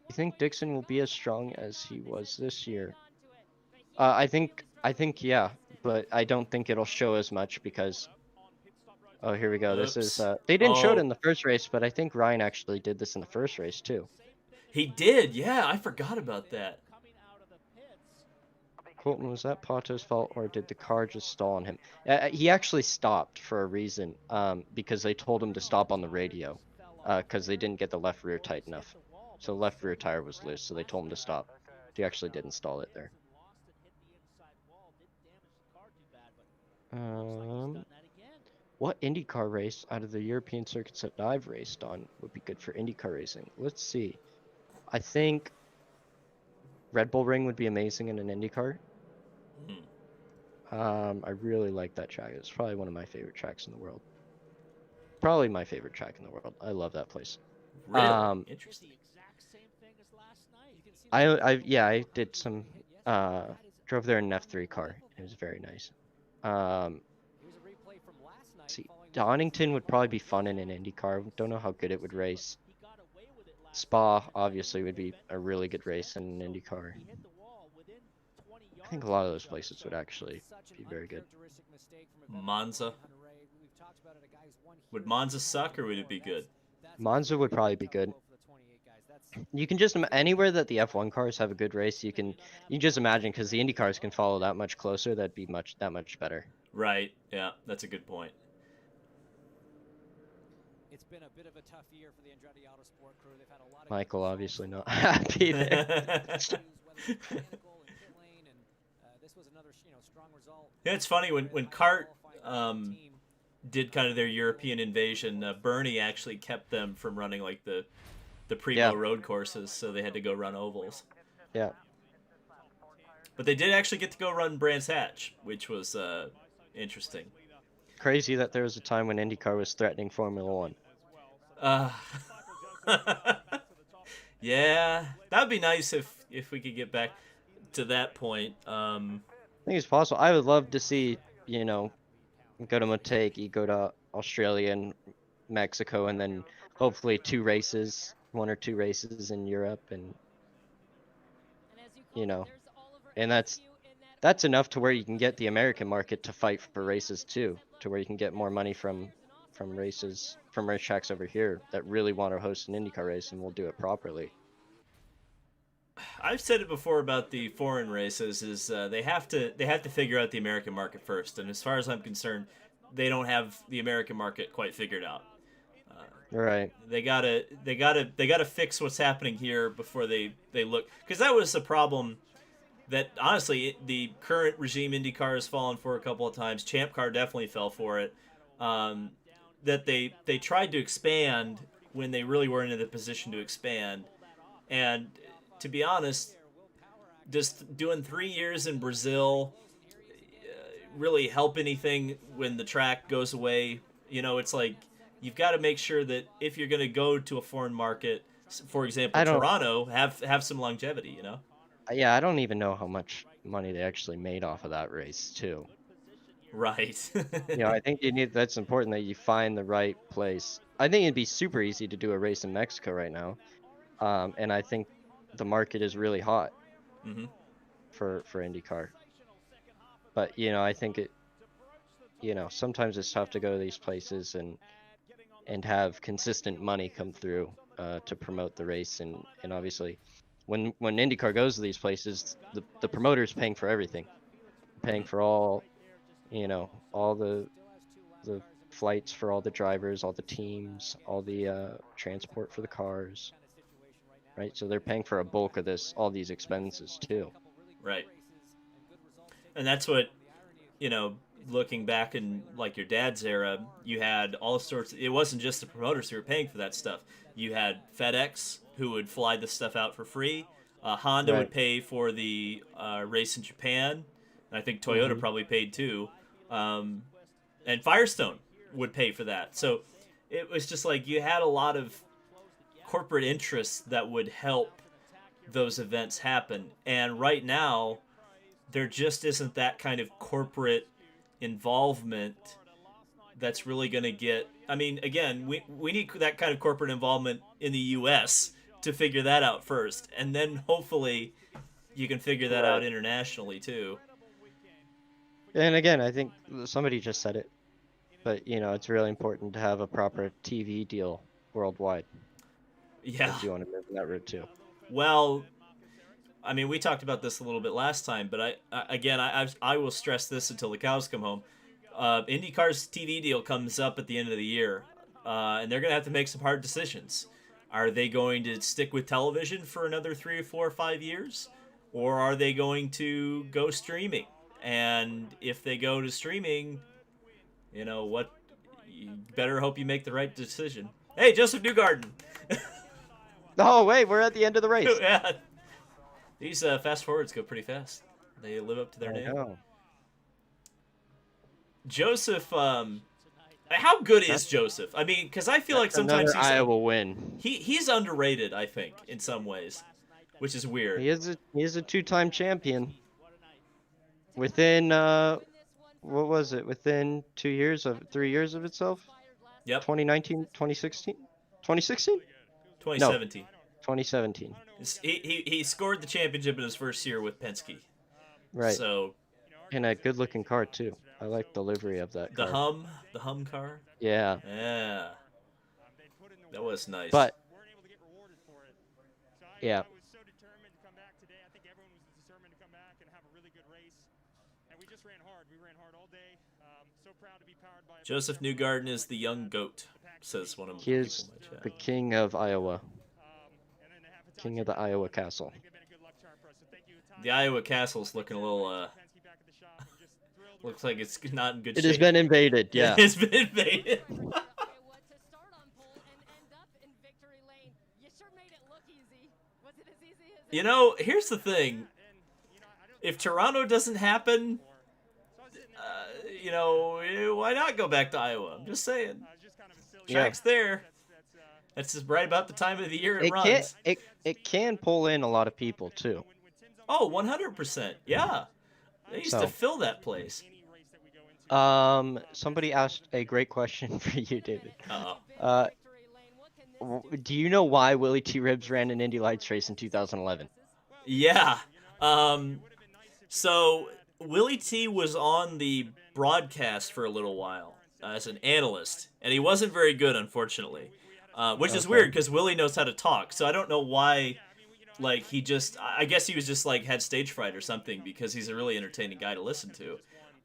You think Dixon will be as strong as he was this year? I think yeah, but I don't think it'll show as much because. Oh, here we go. This is they didn't show it in the first race, but I think Ryan actually did this in the first race too. He did, yeah. I forgot about that. Colton, was that Pato's fault, or did the car just stall on him? He actually stopped for a reason, because they told him to stop on the radio, because they didn't get the left rear tight enough. So left rear tire was loose, so they told him to stop. He actually did install it there. What IndyCar race out of the European circuits that I've raced on would be good for IndyCar racing? Let's see. I think Red Bull Ring would be amazing in an IndyCar. I really like that track. It's probably one of my favorite tracks in the world. Probably my favorite track in the world. I love that place. Really? Interesting. I did some drove there in an F3 car. It was very nice. See, Donington would probably be fun in an IndyCar. Don't know how good it would race. Spa obviously would be a really good race in an IndyCar. I think a lot of those places would actually be very good. Monza. Would Monza suck or would it be good? Monza would probably be good. You can just anywhere that the F1 cars have a good race, you just imagine, because the Indy cars can follow that much closer, that'd be that much better. Right. Yeah, that's a good point. It's been a bit of a tough year for the Andretti Autosport crew. They've had a lot of Michael obviously not happy there. Yeah, it's funny when Kart did kind of their European invasion. Bernie actually kept them from running like the primo road courses, so they had to go run ovals. Yeah. But they did actually get to go run Brands Hatch, which was interesting. Crazy that there was a time when IndyCar was threatening Formula One. Yeah, that'd be nice if we could get back to that point. I think it's possible. I would love to see, you know, go to Motegi, go to Australia and Mexico, and then hopefully 2 races, 1 or 2 races in Europe, and you know, and that's enough to where you can get the American market to fight for races too, to where you can get more money from races from racetracks over here that really want to host an IndyCar race and will do it properly. I've said it before about the foreign races is they have to figure out the American market first, and as far as I'm concerned, they don't have the American market quite figured out. Right. They gotta fix what's happening here before they look, because that was the problem that honestly the current regime IndyCar has fallen for a couple of times. Champ Car definitely fell for it. That they tried to expand when they really weren't in the position to expand, and to be honest, just doing 3 years in Brazil really help anything when the track goes away? It's like you've got to make sure that if you're going to go to a foreign market, for example, I don't. Toronto, have some longevity. Yeah, I don't even know how much money they actually made off of that race too. Right. I think that's important that you find the right place. I think it'd be super easy to do a race in Mexico right now. And I think the market is really hot hmm for IndyCar. But, I think sometimes it's tough to go to these places and have consistent money come through to promote the race. And obviously, when IndyCar goes to these places, the promoter's paying for everything, paying for all the flights for all the drivers, all the teams, all the transport for the cars, right? So they're paying for a bulk of all these expenses too. Right. And that's what, looking back in like your dad's era, you had all sorts. It wasn't just the promoters who were paying for that stuff. You had FedEx who would fly this stuff out for free. Honda Right. would pay for the race in Japan, and I think Toyota probably paid too. And Firestone would pay for that. So it was just like you had a lot of corporate interests that would help those events happen. And right now, there just isn't that kind of corporate involvement that's really going to get. I mean, again, we need that kind of corporate involvement in the U.S. to figure that out first. And then hopefully you can figure that out internationally too. And again, I think somebody just said it, but it's really important to have a proper TV deal worldwide Yeah. if you want to move in that route too. Well, I mean, we talked about this a little bit last time, but I will stress this until the cows come home. IndyCar's TV deal comes up at the end of the year, and they're going to have to make some hard decisions. Are they going to stick with television for another 3 or 4 or 5 years, or are they going to go streaming? And if they go to streaming, what? You better hope you make the right decision. Hey, Joseph Newgarden. Oh wait, we're at the end of the race. Yeah. These fast forwards go pretty fast. They live up to their name. Know. Joseph, how good is Joseph? I mean, because I feel like sometimes Another Iowa win. He's underrated, I think, in some ways, which is weird. He is a 2-time champion. Within what was it? Within 3 years of itself? Yep. 2019, 2016? 2016? 2017. No, 2017. He scored the championship in his first year with Penske. Right. So. And a good-looking car too. I like the livery of that car. The hum car. Yeah. Yeah. That was nice. But. Yeah. Joseph Newgarden is the young goat, says one of He is the king of Iowa. King of the Iowa Castle. The Iowa Castle's looking a little, looks like it's not in good shape. It has been invaded, yeah. It has been invaded. Here's the thing. If Toronto doesn't happen, why not go back to Iowa? I'm just saying. Track's there. That's just right about the time of the year it It can runs. it can pull in a lot of people too. Oh, 100%. Yeah. They used to So, fill that place. somebody asked a great question for you, David. Uh-oh. Uh, do you know why Willie T. Ribbs ran an Indy Lights race in 2011? Yeah. So Willie T was on the broadcast for a little while as an analyst, and he wasn't very good, unfortunately. Which is Okay. weird because Willie knows how to talk, so I don't know why. Like he just, I guess he was just like had stage fright or something because he's a really entertaining guy to listen to.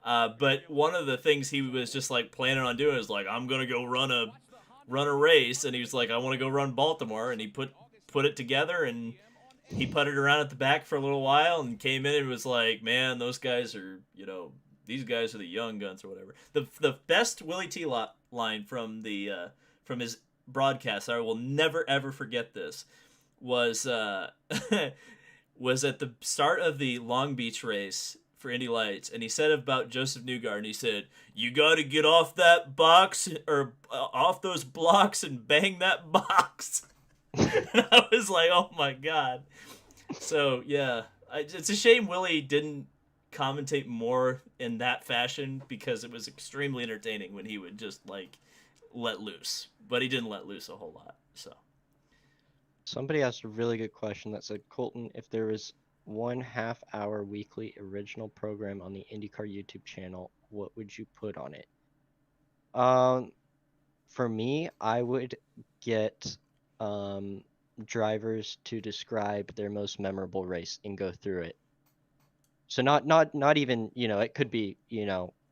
But one of the things he was just like planning on doing is like, I'm gonna go run a race, and he was like, I want to go run Baltimore, and he put it together, and he putted around at the back for a little while and came in and was like, man, those guys are, these guys are the young guns or whatever. The best Willie T line from from his broadcast, I will never ever forget this, was was at the start of the Long Beach race for Indy Lights, and he said about Joseph Newgarden, he said, "You got to get off that box or off those blocks and bang that box." And I was like, "Oh my god!" So yeah, it's a shame Willie didn't commentate more in that fashion because it was extremely entertaining when he would just like let loose, but he didn't let loose a whole lot. So Somebody asked a really good question that said, Colton, if there was 1/2 hour weekly original program on the IndyCar YouTube channel, what would you put on it? For me, I would get drivers to describe their most memorable race and go through it. So not even, it could be,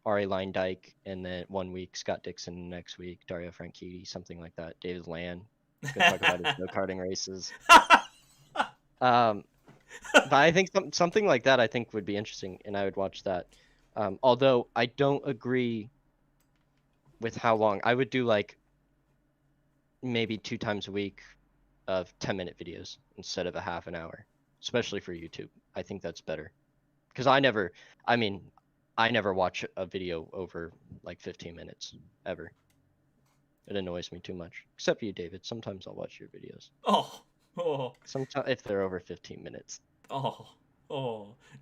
Ari Dyke, and then 1 week Scott Dixon, next week Dario Franchitti, something like that. David Land, go talk about his go-karting races. But I think something like that I think would be interesting, and I would watch that. Although I don't agree with how long. I would do like maybe 2 times a week of 10-minute videos instead of a half an hour, especially for YouTube. I think that's better. Because I never watch a video over like 15 minutes ever. It annoys me too much. Except for you, David. Sometimes I'll watch your videos. oh, Sometimes if they're over 15 minutes. oh.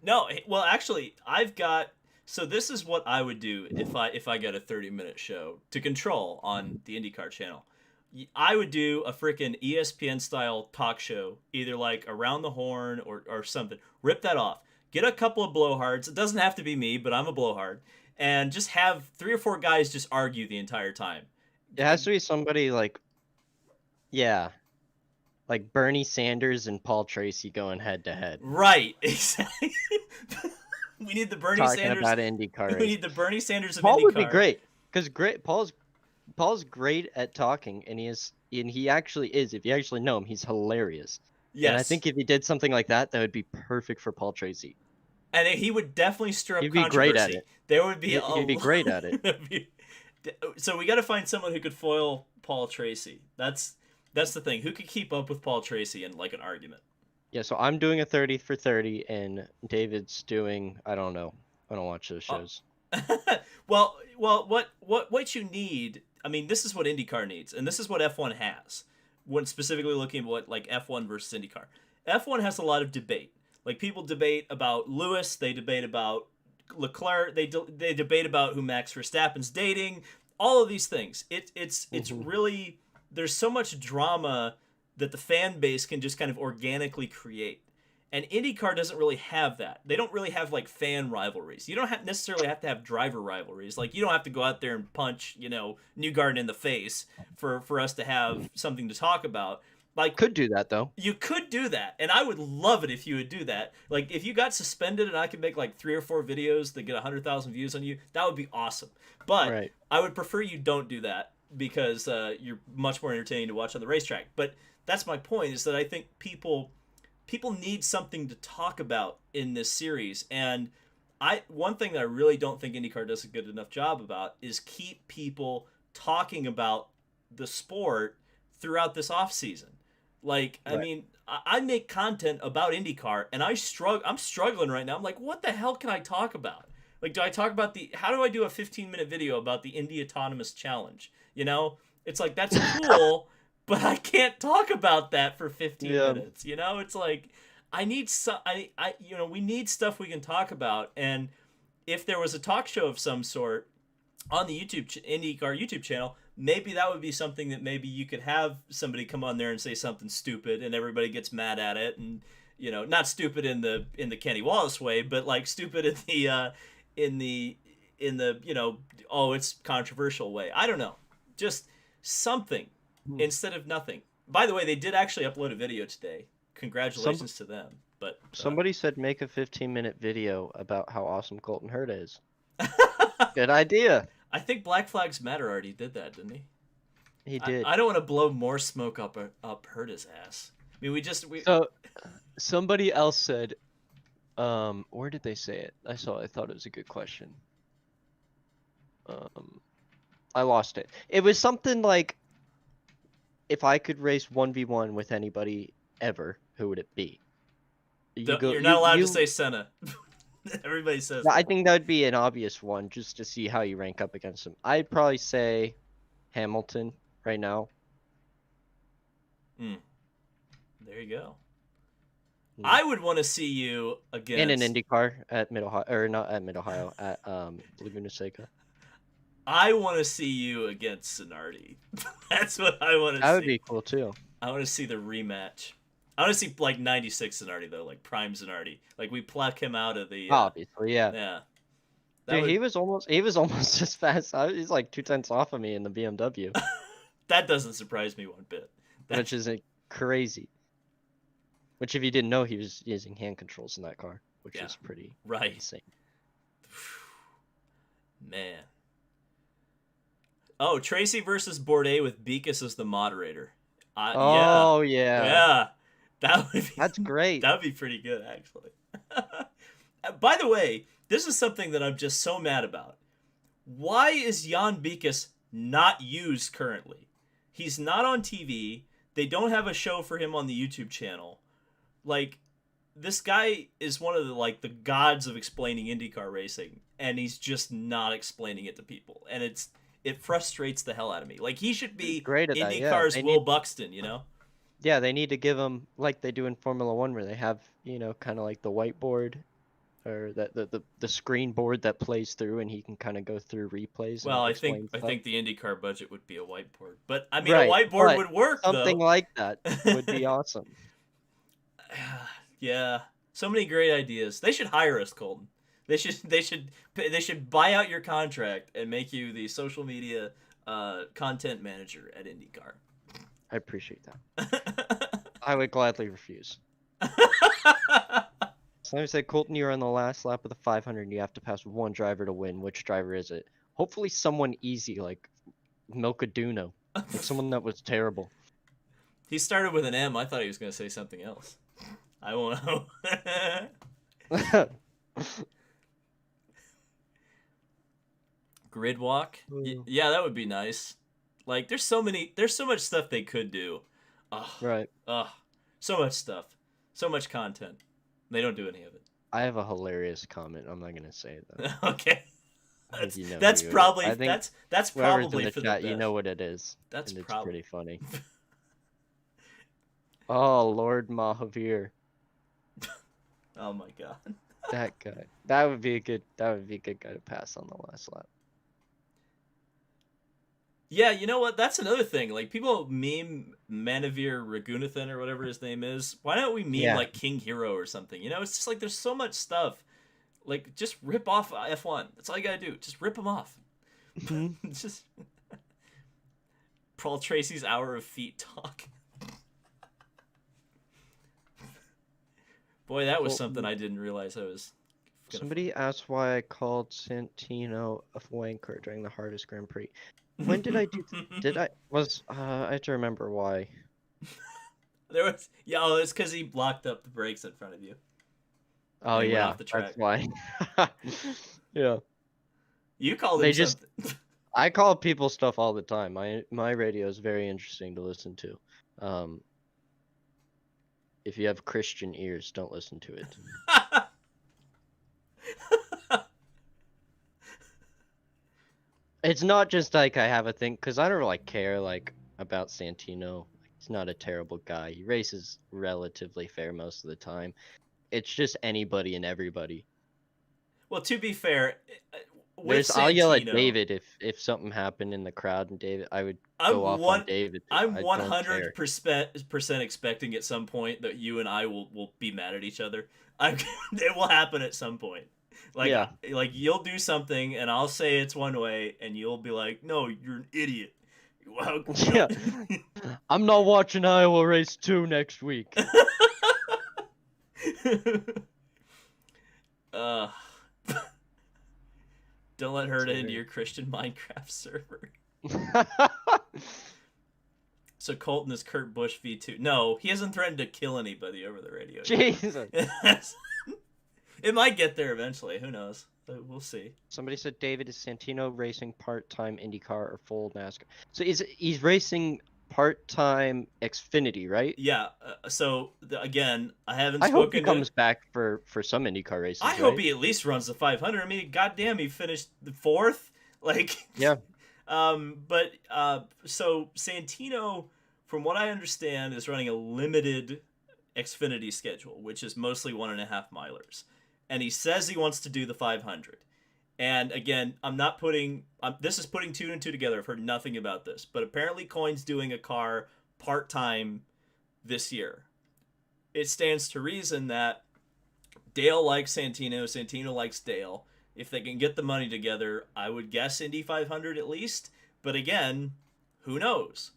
No, well, actually, so this is what I would do if I got a 30-minute show to control on the IndyCar channel. I would do a freaking ESPN style talk show, either like Around the Horn or something. Rip that off. Get a couple of blowhards. It doesn't have to be me, but I'm a blowhard. And just have 3 or 4 guys just argue the entire time. It has to be somebody like, yeah, like Bernie Sanders and Paul Tracy going head to head. Right, exactly. We need the Bernie Talking Sanders. about IndyCar. We need the Bernie Sanders of Paul IndyCar. would be great because Paul's great at talking, and he actually is. If you actually know him, he's hilarious. Yes. And I think if he did something like that, that would be perfect for Paul Tracy. And he would definitely stir up He'd be controversy. great at it. There would be He'd be great at it. So we got to find someone who could foil Paul Tracy. That's the thing. Who could keep up with Paul Tracy in like an argument? Yeah, so I'm doing a 30 for 30, and David's doing, I don't know. I don't watch those shows. Well, what you need, I mean, this is what IndyCar needs, and this is what F1 has. When specifically looking at what like F1 versus IndyCar. F1 has a lot of debate. Like people debate about Lewis, they debate about Leclerc, they debate about who Max Verstappen's dating, all of these things. It's really, there's so much drama that the fan base can just kind of organically create. And IndyCar doesn't really have that. They don't really have like fan rivalries. You don't necessarily have to have driver rivalries. Like you don't have to go out there and punch, Newgarden in the face for us to have something to talk about. Like Could do that though. You could do that, and I would love it if you would do that. Like if you got suspended and I could make like 3 or 4 videos that get 100,000 views on you, that would be awesome. But Right. I would prefer you don't do that because you're much more entertaining to watch on the racetrack. But that's my point, is that I think people need something to talk about in this series, and one thing that I really don't think IndyCar does a good enough job about is keep people talking about the sport throughout this off season. Like, right. I mean, I make content about IndyCar, and I'm struggling right now. I'm like, what the hell can I talk about? Like, do I talk about how do I do a 15-minute video about the Indy Autonomous Challenge? It's like, that's cool, but I can't talk about that for 15 Yeah. minutes. You know, it's like I need some. We need stuff we can talk about. And if there was a talk show of some sort on the IndyCar YouTube channel, maybe that would be something that maybe you could have somebody come on there and say something stupid, and everybody gets mad at it, and not stupid in the Kenny Wallace way, but like stupid in the oh, it's controversial way. I don't know, just something instead of nothing. By the way, they did actually upload a video today. Congratulations to them. But Somebody said make a 15-minute video about how awesome Colton Herta is. Good idea. I think Black Flags Matter already did that, didn't he? He did. I don't want to blow more smoke up Herta's ass. I mean, So somebody else said, where did they say it? I thought it was a good question. I lost it. It was something like, if I could race 1v1 with anybody ever, who would it be? You're not allowed to say Senna. Everybody says I think that would be an obvious one, just to see how you rank up against him. I'd probably say Hamilton right now. There you go. I would want to see you against... In an IndyCar at Mid-Ohio, or not at Mid-Ohio, at Laguna Seca. I want to see you against Zanardi. That's what I want to see. That would be cool, too. I want to see the rematch. I want to see, like, 96 Zanardi, though, like Prime Zanardi. Like, we pluck him out of the... Obviously, yeah. Yeah. Dude, he was almost as fast. He's like 2/10 off of me in the BMW. That doesn't surprise me one bit. Which is crazy. Which, if you didn't know, he was using hand controls in that car, which is pretty insane. Man. Oh, Tracy versus Bourdais with Beekus as the moderator. Yeah. Yeah. That's great. That would be pretty good, actually. By the way, this is something that I'm just so mad about. Why is Jan Beekus not used currently? He's not on TV. They don't have a show for him on the YouTube channel. Like, this guy is one of the gods of explaining IndyCar racing, and he's just not explaining it to people. And it frustrates the hell out of me. Like, he should be IndyCar's Will Buxton, you know? Yeah, they need to give him, like they do in Formula One, where they have, kind of like the whiteboard, or the screen board that plays through, and he can kind of go through replays. Well, I think the IndyCar budget would be a whiteboard, but I mean, a whiteboard would work. Something like that would be awesome. Yeah, so many great ideas. They should hire us, Colton. They should buy out your contract and make you the social media content manager at IndyCar. I appreciate that. I would gladly refuse. So let me say, Colton, you're on the last lap of the 500, and you have to pass one driver to win. Which driver is it? Hopefully someone easy, like Milkaduno. Like someone that was terrible. He started with an M. I thought he was going to say something else. I won't know. Grid walk? Yeah, that would be nice. Like, there's so much stuff they could do. Right. So much stuff. So much content. They don't do any of it. I have a hilarious comment. I'm not going to say it, though. Okay. That's probably in the for chat, the you know what it is. That's and probably it's pretty funny. Oh, Lord Mahavir. Oh my god. That guy. That would be a good guy to pass on the last lap. Yeah, you know what? That's another thing. Like, people meme Manavir Raghunathan or whatever his name is. Why don't we meme like King Hero or something? You know, it's just like there's so much stuff. Like, just rip off F1. That's all you gotta do. Just rip them off. Just Paul Tracy's hour of feet talk. Boy, that was something I didn't realize I was. Somebody asked why I called Santino a wanker during the hardest Grand Prix. When did I do? I have to remember why. It's because he blocked up the brakes in front of you. Oh yeah, off the track. That's why. Yeah. You called him something. I call people stuff all the time. My radio is very interesting to listen to. If you have Christian ears, don't listen to it. It's not just like I have a thing, because I don't really care like about Santino He's not a terrible guy. He races relatively fair most of the time. It's just anybody and everybody. Well, to be fair, with I'll yell at Santino, David if something happened in the crowd and David, I would I'm go off on one. David. I'm I don't care. 100% expecting at some point that you and I will be mad at each other. It will happen at some point. Like Yeah. like you'll do something and I'll say it's one way and you'll be like, "No, you're an idiot." Well, Yeah. I'm not watching Iowa race 2 next week. uh, don't let Herta Sorry. into your Christian Minecraft server. So Colton is Kurt Busch V2. No, he hasn't threatened to kill anybody over the radio. Jesus. It might get there eventually. Who knows? We'll see. Somebody said David is Santino racing part-time IndyCar or full NASCAR. So he's racing part-time Xfinity, right? Yeah. Again, I haven't I hope he spoken comes to. back for some IndyCar races. I right? hope he at least runs the 500. I mean, goddamn, he finished the 4th. Like. Yeah. So Santino, from what I understand, is running a limited Xfinity schedule, which is mostly 1.5 milers, and he says he wants to do the 500. And again, I'm not putting this is putting 2 and 2 together. I've heard nothing about this, but apparently Coyne's doing a car part-time this year. It stands to reason that Dale likes Santino, Santino likes Dale. If they can get the money together, I would guess Indy 500 at least. But again, who knows?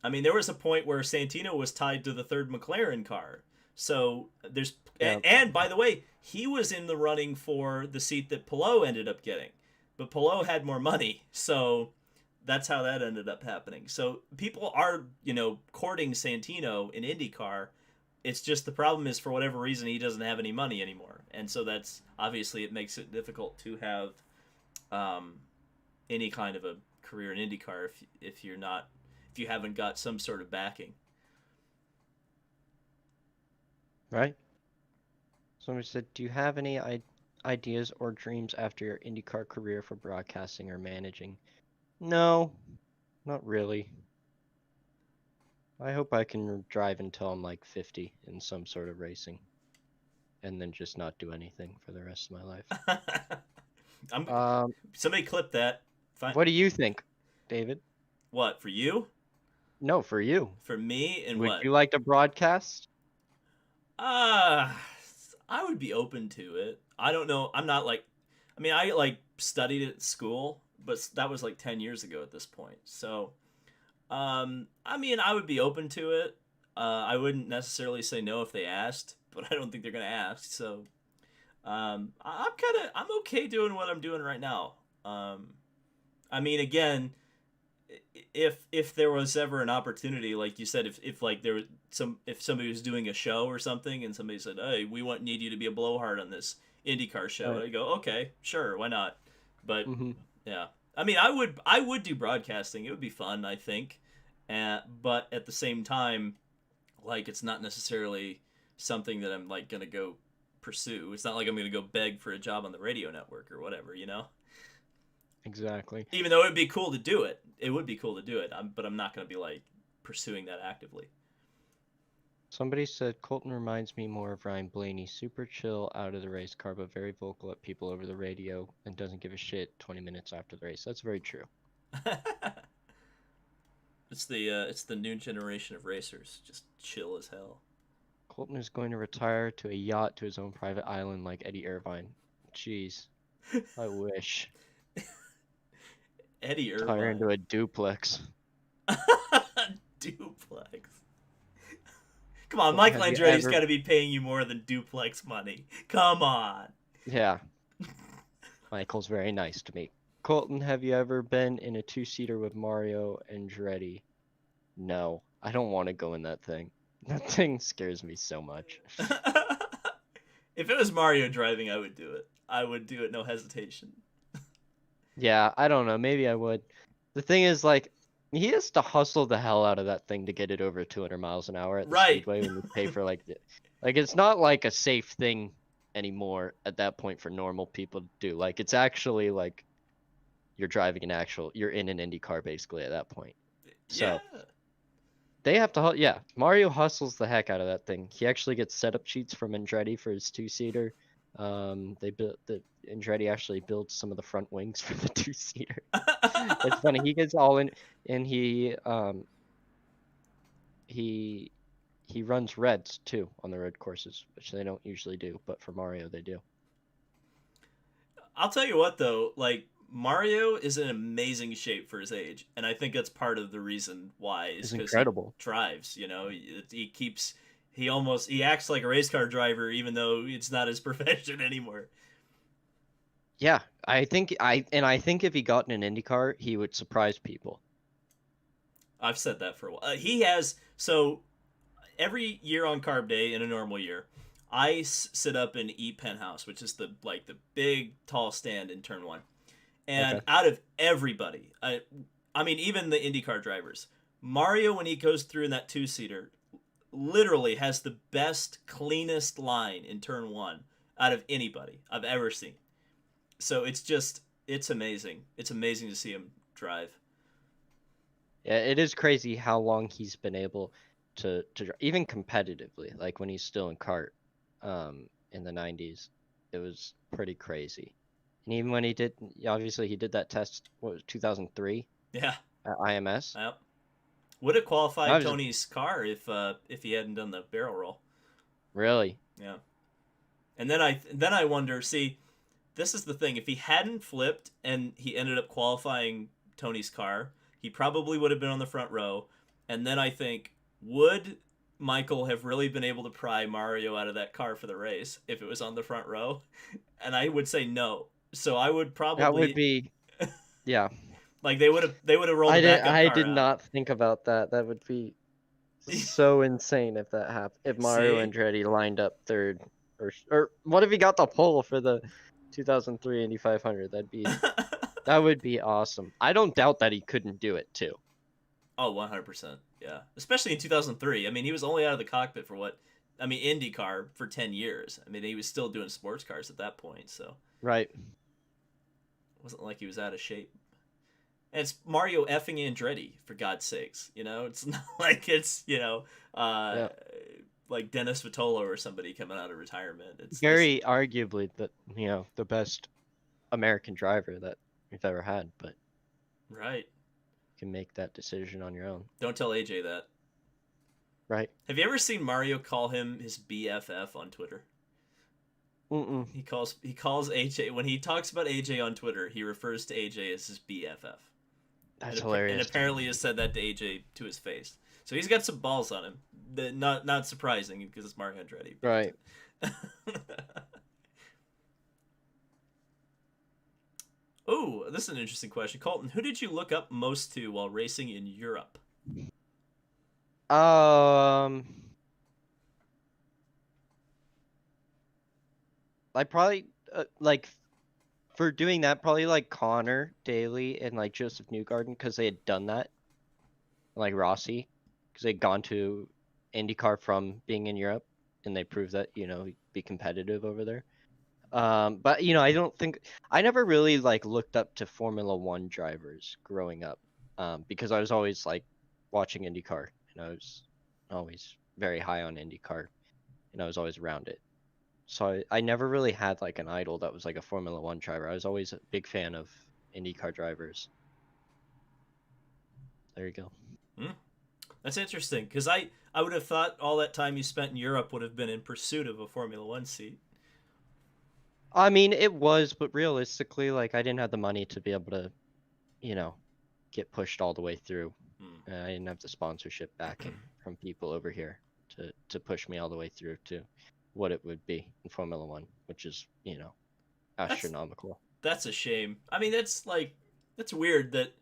I mean, there was a point where Santino was tied to the 3rd McLaren car. So there's and by the way, he was in the running for the seat that Palou ended up getting. But Palou had more money. So that's how that ended up happening. So people are, courting Santino in IndyCar. It's just the problem is for whatever reason he doesn't have any money anymore, and so that's obviously it makes it difficult to have any kind of a career in IndyCar if you haven't got some sort of backing. Right. Somebody said, "Do you have any ideas or dreams after your IndyCar career for broadcasting or managing?" No, not really. I hope I can drive until I'm like 50 in some sort of racing, and then just not do anything for the rest of my life. Somebody clip that. Fine. What do you think, David? What, for you? No, for you. For me, and Would what? you like to broadcast? I would be open to it. I don't know. I'm not like, I mean, I like studied at school, but that was like 10 years ago at this point. So, I mean, I would be open to it. I wouldn't necessarily say no if they asked, but I don't think they're gonna ask. So, I'm okay doing what I'm doing right now. I mean, again, if there was ever an opportunity, like you said, if like there was if somebody was doing a show or something, and somebody said, "Hey, we need you to be a blowhard on this IndyCar show," Right. I'd go, "Okay, sure, why not?" But yeah, I mean, I would do broadcasting. It would be fun, I think. But at the same time, like, it's not necessarily something that I'm like gonna go pursue. It's not like I'm gonna go beg for a job on the radio network or whatever, Exactly. Even though it would be cool to do it. It would be cool to do it. But I'm not gonna be like pursuing that actively. Somebody said Colton reminds me more of Ryan Blaney, super chill out of the race car, but very vocal at people over the radio and doesn't give a shit 20 minutes after the race. That's very true. It's the new generation of racers, just chill as hell. Colton is going to retire to a yacht to his own private island like Eddie Irvine. Jeez, I wish. Eddie Irvine. Retire into a duplex. Duplex. Come on, Michael Andretti's got to be paying you more than duplex money. Come on. Yeah. Michael's very nice to me. Colton, have you ever been in a two-seater with Mario Andretti? No, I don't want to go in that thing. That thing scares me so much. If it was Mario driving, I would do it. I would do it, no hesitation. Yeah, I don't know. Maybe I would. The thing is, like, he has to hustle the hell out of that thing to get it over 200 miles an hour at the speedway when you pay for like it's not like a safe thing anymore at that point for normal people to do. Like, it's actually like you're driving you're in an Indy car basically at that point. So yeah. They have to, yeah. Mario hustles the heck out of that thing. He actually gets setup sheets from Andretti for his two-seater. They built the Andretti actually builds some of the front wings for the two-seater. It's funny. He gets all in, and he he runs reds too on the road courses, which they don't usually do, but for Mario they do. I'll tell you what though, like Mario is in amazing shape for his age, and I think that's part of the reason why is It's because he incredible. drives. You know, he keeps he acts like a race car driver, even though it's not his profession anymore. Yeah, I think if he got in an IndyCar, he would surprise people. I've said that for a while. He has so every year on Carb Day in a normal year, I sit up and eat Penthouse, which is the big tall stand in turn one. And Okay. out of everybody, I mean even the IndyCar drivers, Mario when he goes through in that two seater, literally has the best, cleanest line in turn one out of anybody I've ever seen. So it's amazing. It's amazing to see him drive. Yeah, it is crazy how long he's been able to even competitively, like when he's still in kart, in the 90s, it was pretty crazy. And even when he did, obviously he did that test, what was it, 2003 Yeah. at IMS. Yep. Would have I qualified was Tony's car if he hadn't done the barrel roll. really, Yeah. And then I wonder, see, this is the thing. If he hadn't flipped and he ended up qualifying Tony's car, he probably would have been on the front row. And then I think, would Michael have really been able to pry Mario out of that car for the race if it was on the front row? And I would say no. So I would that would probably be, yeah. like they would have rolled a backup I car did out. not think about that. That would be so insane if that happened. If Mario See? Andretti lined up third, or what if he got the pole for the 2003 Indy 500? That would be awesome. I don't doubt that he couldn't do it too. Oh, 100%. Yeah. Especially in 2003. I mean, he was only out of the cockpit for what? I mean, IndyCar for 10 years. I mean, he was still doing sports cars at that point, so Right. it wasn't like he was out of shape. And it's Mario effing Andretti, for God's sakes. You know, it's not like it's, uh, Yeah. like Dennis Vitola or somebody coming out of retirement. It's this. Very arguably the best American driver that we've ever had, but Right. you can make that decision on your own. Don't tell AJ that. Right. Have you ever seen Mario call him his BFF on Twitter? Mm-mm. He calls AJ when he talks about AJ on Twitter. He refers to AJ as his BFF, That's and hilarious. apparently has said that to AJ to his face. So he's got some balls on him. Not surprising because it's Mario Andretti. Right. Oh, this is an interesting question, Colton. Who did you look up most to while racing in Europe? Um, I probably like for doing that, probably like Connor Daly and like Joseph Newgarden because they had done that, like Rossi, because they'd gone to IndyCar from being in Europe, and they proved that he'd be competitive over there. But I don't think I never really like looked up to Formula One drivers growing up, because I was always like watching IndyCar, and I was always very high on IndyCar, and I was always around it. So I never really had like an idol that was like a Formula One driver. I was always a big fan of IndyCar drivers. There you go. Hmm? That's interesting because I would have thought all that time you spent in Europe would have been in pursuit of a Formula One seat. I mean, it was, but realistically, like I didn't have the money to be able to, you know, get pushed all the way through. Hmm. I didn't have the sponsorship backing from people over here to push me all the way through to what it would be in Formula One, which is, That's astronomical. that's a shame. I mean, that's weird that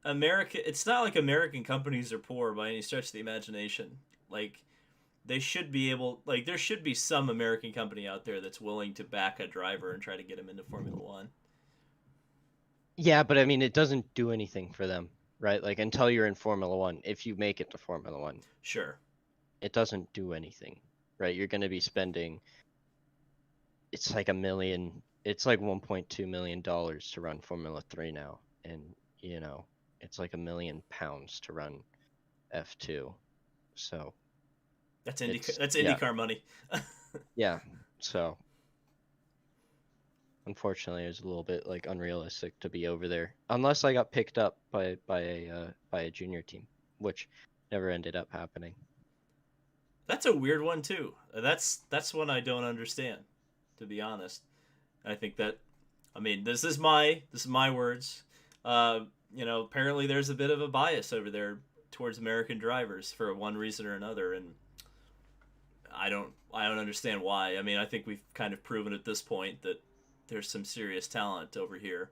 America. It's not like American companies are poor by any stretch of the imagination. Like they should be able. Like there should be some American company out there that's willing to back a driver and try to get him into Formula One. Yeah, but I mean, it doesn't do anything for them, right? Like until you're in Formula One, if you make it to Formula One, Sure. it doesn't do anything, right? You're going to be spending, it's like it's like $1.2 million to run Formula 3 now. And, it's like £1 million to run F2. So That's it's IndyCar money. yeah. So unfortunately, it was a little bit like unrealistic to be over there unless I got picked up by a junior team, which never ended up happening. That's a weird one too. That's one I don't understand, to be honest. I think that, I mean, this is my words. Apparently there's a bit of a bias over there towards American drivers for one reason or another, and I don't understand why. I mean, I think we've kind of proven at this point that there's some serious talent over here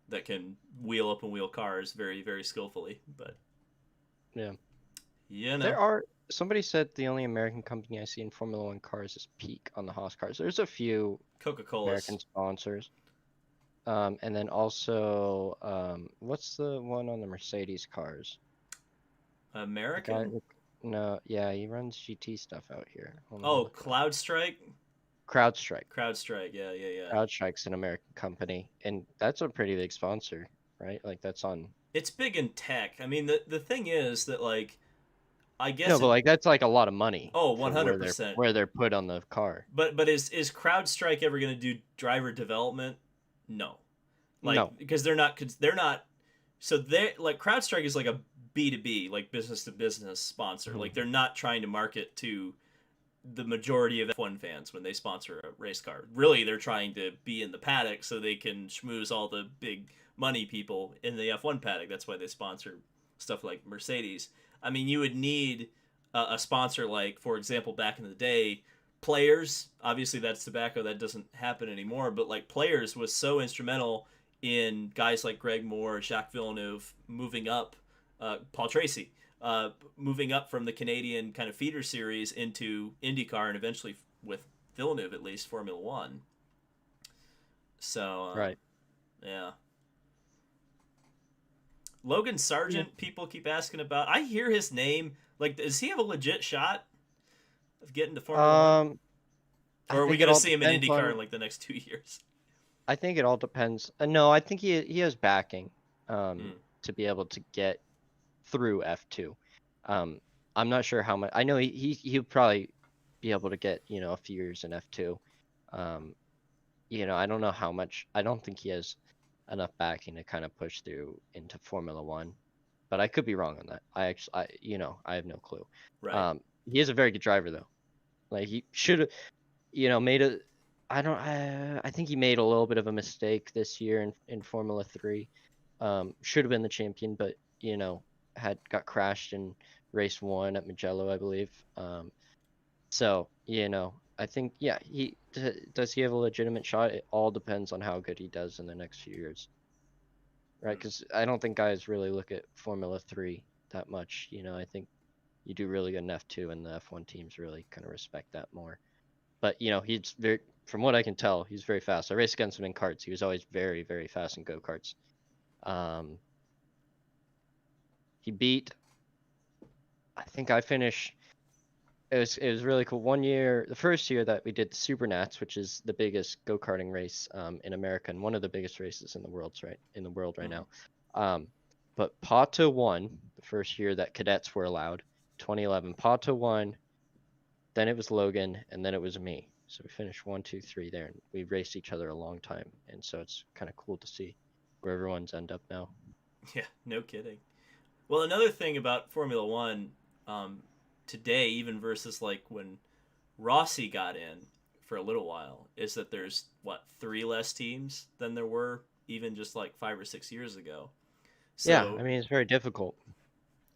that can wheel up and wheel cars very, very skillfully. But Yeah. you know, There are somebody said the only American company I see in Formula One cars is Peak on the Haas cars. There's a few Coca-Cola's American sponsors. And then also, what's the one on the Mercedes cars? The guy, American. no, yeah, he runs GT stuff out here. Hold on, Oh, look it up. CloudStrike. CrowdStrike. CrowdStrike. Yeah, yeah, yeah. CrowdStrike's an American company, and that's a pretty big sponsor, right? Like that's on. It's big in tech. I mean, the thing is that, like, I guess No, but like that's like a lot of money oh, for 100%. where they're put on the car. But is CrowdStrike ever going to do driver development? No. No. Like, because they're not. So they like CrowdStrike is like a B2B, like business to business sponsor. Mhm. Like, they're not trying to market to the majority of F1 fans when they sponsor a race car. Really, they're trying to be in the paddock so they can schmooze all the big money people in the F1 paddock. That's why they sponsor stuff like Mercedes. I mean, you would need a sponsor like, for example, back in the day, Players. Obviously, that's tobacco. That doesn't happen anymore. But like, Players was so instrumental in guys like Greg Moore, Jacques Villeneuve moving up, Paul Tracy moving up from the Canadian kind of feeder series into IndyCar and eventually, with Villeneuve at least, Formula One. So Right. yeah. Logan Sargent, people keep asking about. I hear his name. Like, does he have a legit shot of getting to Formula One? I Or are we think it going to all see him in depends IndyCar on. in like the next 2 years? I think it all depends. No, I think he has backing, Hmm. to be able to get through F2. I'm not sure how much. I know he'll probably be able to get a few years in F2. I don't know how much. I don't think he has enough backing to kind of push through into Formula One, but I could be wrong on that. I have no clue. Right. He is a very good driver though. Like he should have, made a. I think he made a little bit of a mistake this year in Formula 3. Should have been the champion, but got crashed in race 1 at Mugello, I believe. So I think does he have a legitimate shot? It all depends on how good he does in the next few years, right? Because I don't think guys really look at Formula 3 that much. I think you do really good in F2, and the F1 teams really kind of respect that more. But he's very, from what I can tell, he's very fast. I raced against him in karts. He was always very, very fast in go-karts. He beat. I think I finished. It was really cool. One year, the first year that we did the Super Nats, which is the biggest go-karting race in America and one of the biggest races in the world right now. But Pato won the first year that cadets were allowed, 2011. Pato won. Then it was Logan, and then it was me. So we finished 1, 2, 3 there, and we raced each other a long time, and so it's kind of cool to see where everyone's end up now. Yeah, no kidding. Well, another thing about Formula One today, even versus like when Rossi got in for a little while, is that there's 3 less teams than there were even just like 5 or 6 years ago. So, Yeah, I mean it's very difficult.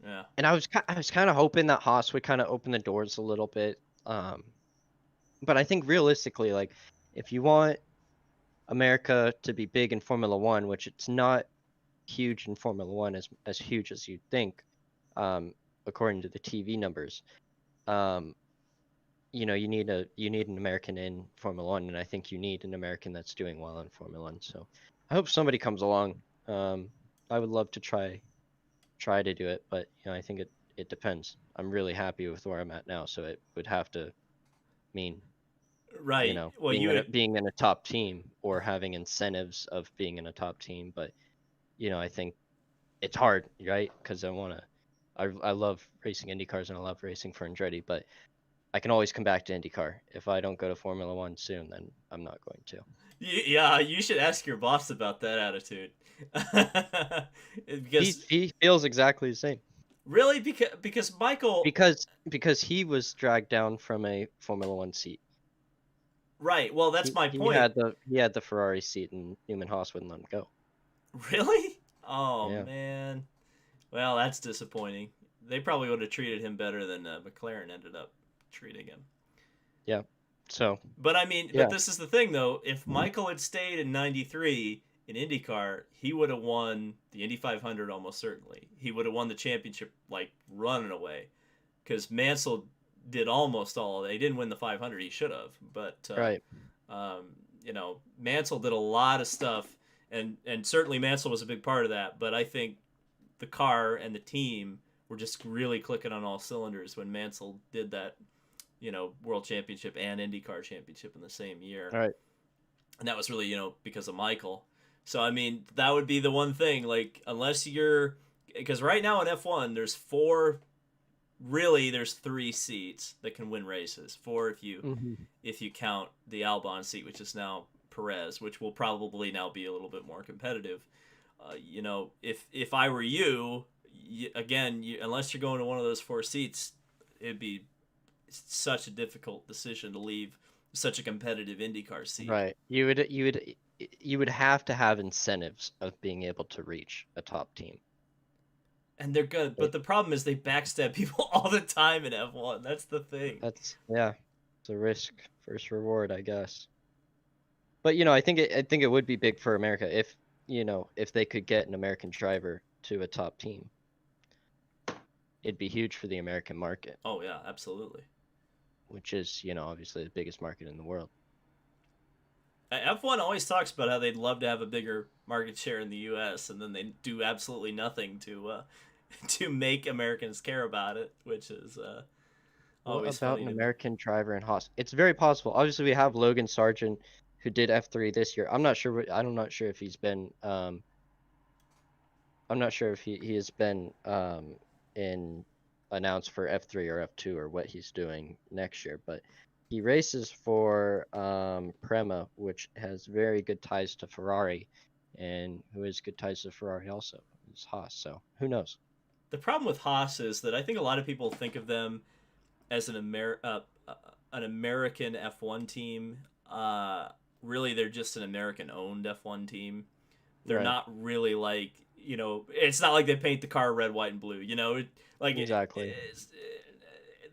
Yeah. And I was kind of hoping that Haas would kind of open the doors a little bit. But I think realistically, like if you want America to be big in Formula One, which it's not huge in Formula One as huge as you'd think, according to the TV numbers, you need an American in Formula One, and I think you need an American that's doing well in Formula One. So I hope somebody comes along. I would love to try to do it, but I think it depends. I'm really happy with where I'm at now, so it would have to mean Right. Well, being in a top team or having incentives of being in a top team. But I think it's hard, right? Because I want to I love racing Indy cars and I love racing for Andretti, but I can always come back to IndyCar. If I don't go to Formula One soon, then I'm not going to. Yeah, you should ask your boss about that attitude. He Because he feels exactly the same really, because Michael, because he was dragged down from a Formula One seat. right? Well, that's He my he point. had the Ferrari seat and Newman Haas wouldn't let him go. Really? Oh Yeah. man. Well, that's disappointing. They probably would have treated him better than McLaren ended up treating him. Yeah. So, But I mean, but yeah. this is the thing though. If Michael had stayed in '93 in IndyCar, he would have won the Indy 500 almost certainly. He would have won the championship like running away, because Mansell did almost all. He didn't win the 500. He should have, but Right. Mansell did a lot of stuff, and certainly Mansell was a big part of that. But I think the car and the team were just really clicking on all cylinders when Mansell did that, World Championship and IndyCar Championship in the same year. All right. And that was really, because of Michael. So, I mean, that would be the one thing. Like, unless you're. Because right now in F1, there's 3 seats that can win races. 4 if you count the Albon seat, which is now Perez, which will probably now be a little bit more competitive. If I were you, unless you're going to one of those 4 seats, it'd be such a difficult decision to leave such a competitive IndyCar seat. Right. You would have to have incentives of being able to reach a top team. And they're good, but the problem is they backstab people all the time in F1. That's the thing. It's a risk versus reward, I guess. But I think it would be big for America if they could get an American driver to a top team. It'd be huge for the American market. Oh yeah, absolutely. Which is, obviously the biggest market in the world. F1 always talks about how they'd love to have a bigger market share in the U.S. and then they do absolutely nothing to to make Americans care about it, which is always What about funny an to me. American driver in Haas? It's very possible. Obviously, we have Logan Sargent, who did F3 this year. I'm not sure. I'm not sure if he's been. I'm not sure if he has been in announced for F3 or F2 or what he's doing next year. But he races for Prema, which has very good ties to Ferrari, and who has good ties to Ferrari also. It's Haas. So who knows? The problem with Haas is that I think a lot of people think of them as an American F1 team. Really, they're just an American-owned F1 team. They're Right. not really like, it's not like they paint the car red, white, and blue. Exactly.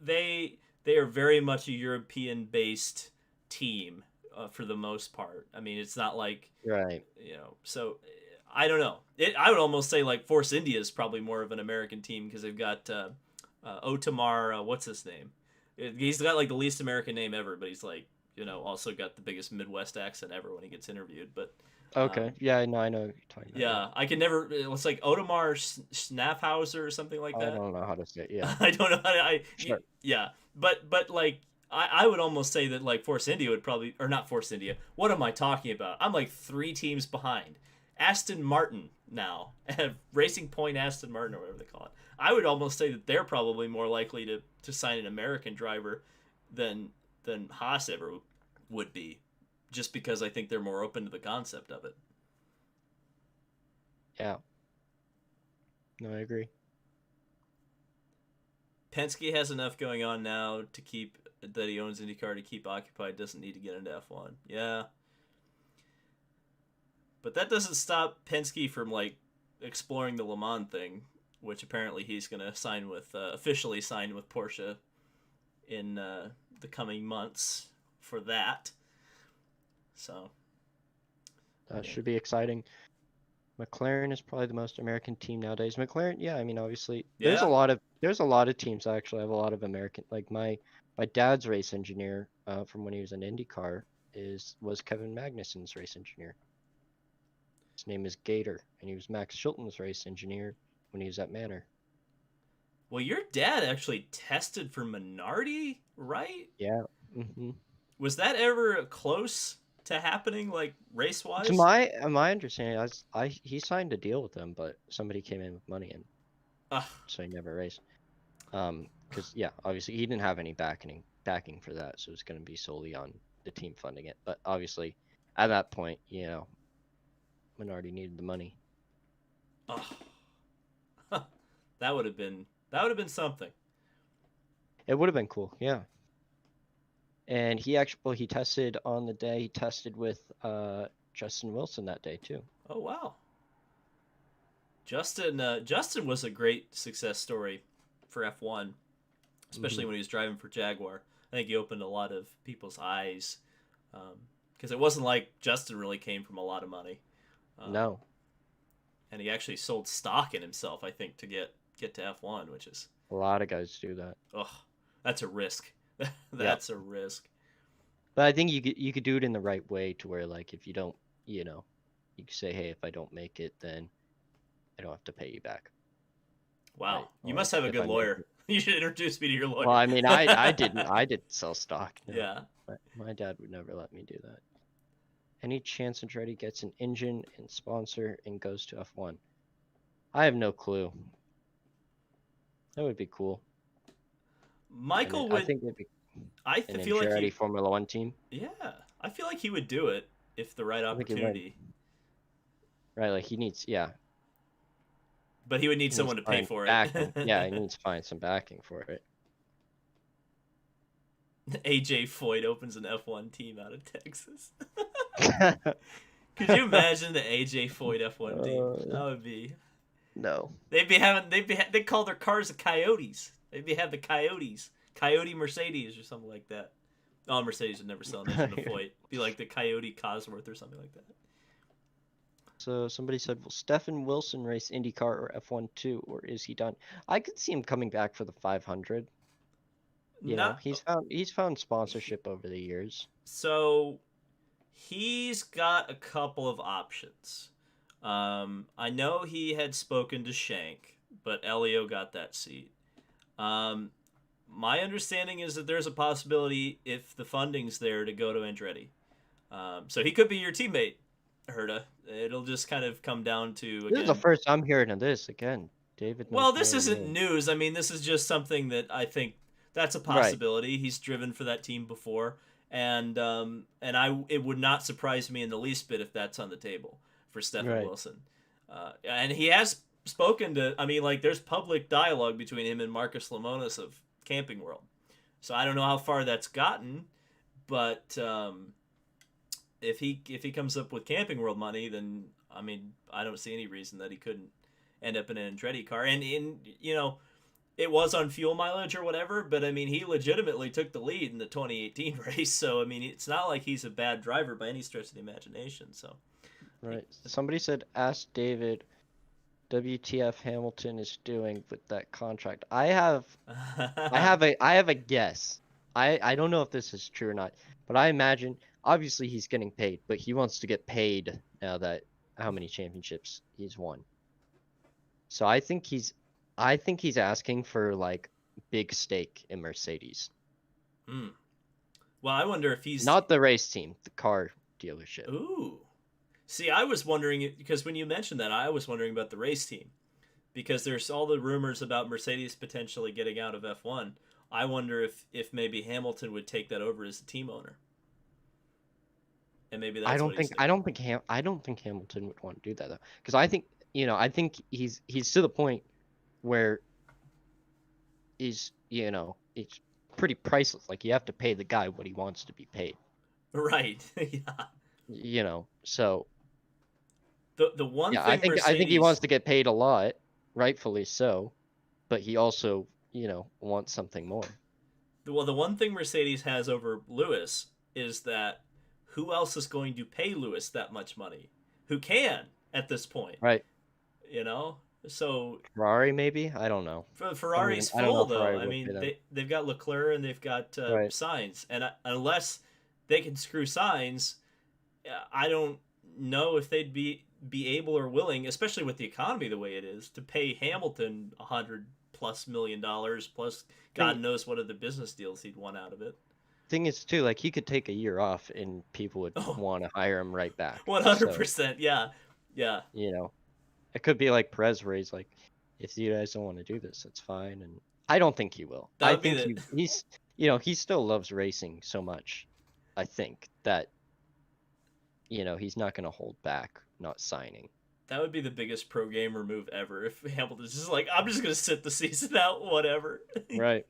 They are very much a European-based team for the most part. I mean, it's not like Right. So I don't know. I would almost say like Force India is probably more of an American team because they've got Otamar. What's his name? He's got like the least American name ever, but he's like also got the biggest Midwest accent ever when he gets interviewed. But Okay. Yeah. No, I know what you're talking about. yeah, I can never. It's like Otamar Schnaffhauser or something like I that. don't know how to say it. Yeah. I don't know how to. Sure. Yeah, but like I would almost say that like Force India would probably, or not Force India. What am I talking about? I'm like 3 teams behind. Aston Martin now, Racing Point Aston Martin or whatever they call it. I would almost say that they're probably more likely to sign an American driver than Haas ever would be, just because I think they're more open to the concept of it. Yeah. No, I agree. Penske has enough going on now to keep that he owns IndyCar to keep occupied. Doesn't need to get into F1. Yeah, but that doesn't stop Penske from like exploring the Le Mans thing, which apparently he's gonna sign with officially sign with Porsche in the coming months for that. So That should be exciting. McLaren is probably the most American team nowadays. McLaren, yeah, I mean, obviously, there's Yeah. a lot of teams that actually have a lot of American. Like my dad's race engineer from when he was in IndyCar was Kevin Magnussen's race engineer. His name is Gator, and he was Max Chilton's race engineer when he was at Manor. Well, your dad actually tested for Minardi, right? Yeah. Mm-hmm. Was that ever close to happening, like race wise? To my understanding, he signed a deal with them, but somebody came in with money and so he never raced. Because yeah, obviously he didn't have any backing for that, so it's going to be solely on the team funding it. But obviously, at that point, Minardi needed the money. That would have been something. It would have been cool, yeah. And he tested on the day. He tested with Justin Wilson that day too. Oh wow. Justin was a great success story for F1, especially when he was driving for Jaguar. I think he opened a lot of people's eyes, because it wasn't like Justin really came from a lot of money. No. And he actually sold stock in himself, I think, to get to F1, which is a lot of guys do that. Oh, that's a risk. That's a risk. But I think you could do it in the right way to where, like, if you don't, you could say, hey, if I don't make it, then I don't have to pay you back. Wow, right? You must have a good lawyer. You should introduce me to your lawyer. Well, I mean, I didn't sell stock. No. Yeah. My dad would never let me do that. Any chance Andretti gets an engine and sponsor and goes to F1? I have no clue. That would be cool. Michael would. I think it'd be. I feel like Andretti Formula One team. Yeah, I feel like he would do it if the right opportunity. Right, like he needs, yeah. But he would need someone to pay for it. Yeah, he needs to find some backing for it. AJ Foyt opens an F1 team out of Texas. Could you imagine the AJ Foyt F1 team? That would be. No. They'd call their cars the Coyotes. They'd have the Coyotes, Coyote Mercedes or something like that. Oh, Mercedes would never sell an engine to Foyt. Be like the Coyote Cosworth or something like that. So somebody said, will Stefan Wilson race IndyCar or F1 too, or is he done? I could see him coming back for the 500. He's found sponsorship over the years. So he's got a couple of options. I know he had spoken to Shank, but Elio got that seat. My understanding is that there's a possibility if the funding's there to go to Andretti. So he could be your teammate, Herta. It'll just kind of come down to, again, this is the first I'm hearing of this again, David. Well, this isn't news. I mean, this is just something that I think that's a possibility. Right. He's driven for that team before, and it would not surprise me in the least bit if that's on the table for Stefan Wilson. And he has spoken to. I mean, like, there's public dialogue between him and Marcus Lemonis of Camping World. So I don't know how far that's gotten, but if he comes up with Camping World money, then I mean, I don't see any reason that he couldn't end up in an Andretti car. And it was on fuel mileage or whatever, but I mean, he legitimately took the lead in the 2018 race. So I mean, it's not like he's a bad driver by any stretch of the imagination. So, right. Somebody said, ask David, WTF Hamilton is doing with that contract. I have a guess. I don't know if this is true or not, but I imagine obviously he's getting paid, but he wants to get paid now that how many championships he's won. So I think he's asking for like big stake in Mercedes. Well, I wonder if he's not the race team, the car dealership. Ooh. See, I was wondering, because when you mentioned that, I was wondering about the race team, because there's all the rumors about Mercedes potentially getting out of F1. I wonder if maybe Hamilton would take that over as a team owner. And maybe that's I don't think Hamilton would want to do that though, because I think he's to the point where it's pretty priceless. Like, you have to pay the guy what he wants to be paid. Right. Yeah. So the one thing I think he wants to get paid a lot, rightfully so, but he also wants something more. Well, the one thing Mercedes has over Lewis is that who else is going to pay Lewis that much money? Who can at this point? Right. So Ferrari, maybe? I don't know. Ferrari's full, though. I mean, they've got Leclerc and they've got Sainz. And unless they can screw Sainz, I don't know if they'd be able or willing, especially with the economy the way it is, to pay Hamilton $100+ million plus God knows what other business deals he'd want out of it. Thing is, too, like, he could take a year off and people would want to hire him right back. 100%, yeah. It could be like Perez, where he's like, if you guys don't want to do this, that's fine. And I don't think he will. That I would be think he's, he still loves racing so much. I think that, he's not going to hold back not signing. That would be the biggest pro gamer move ever if Hamilton's just like, I'm just gonna sit the season out, whatever. Right.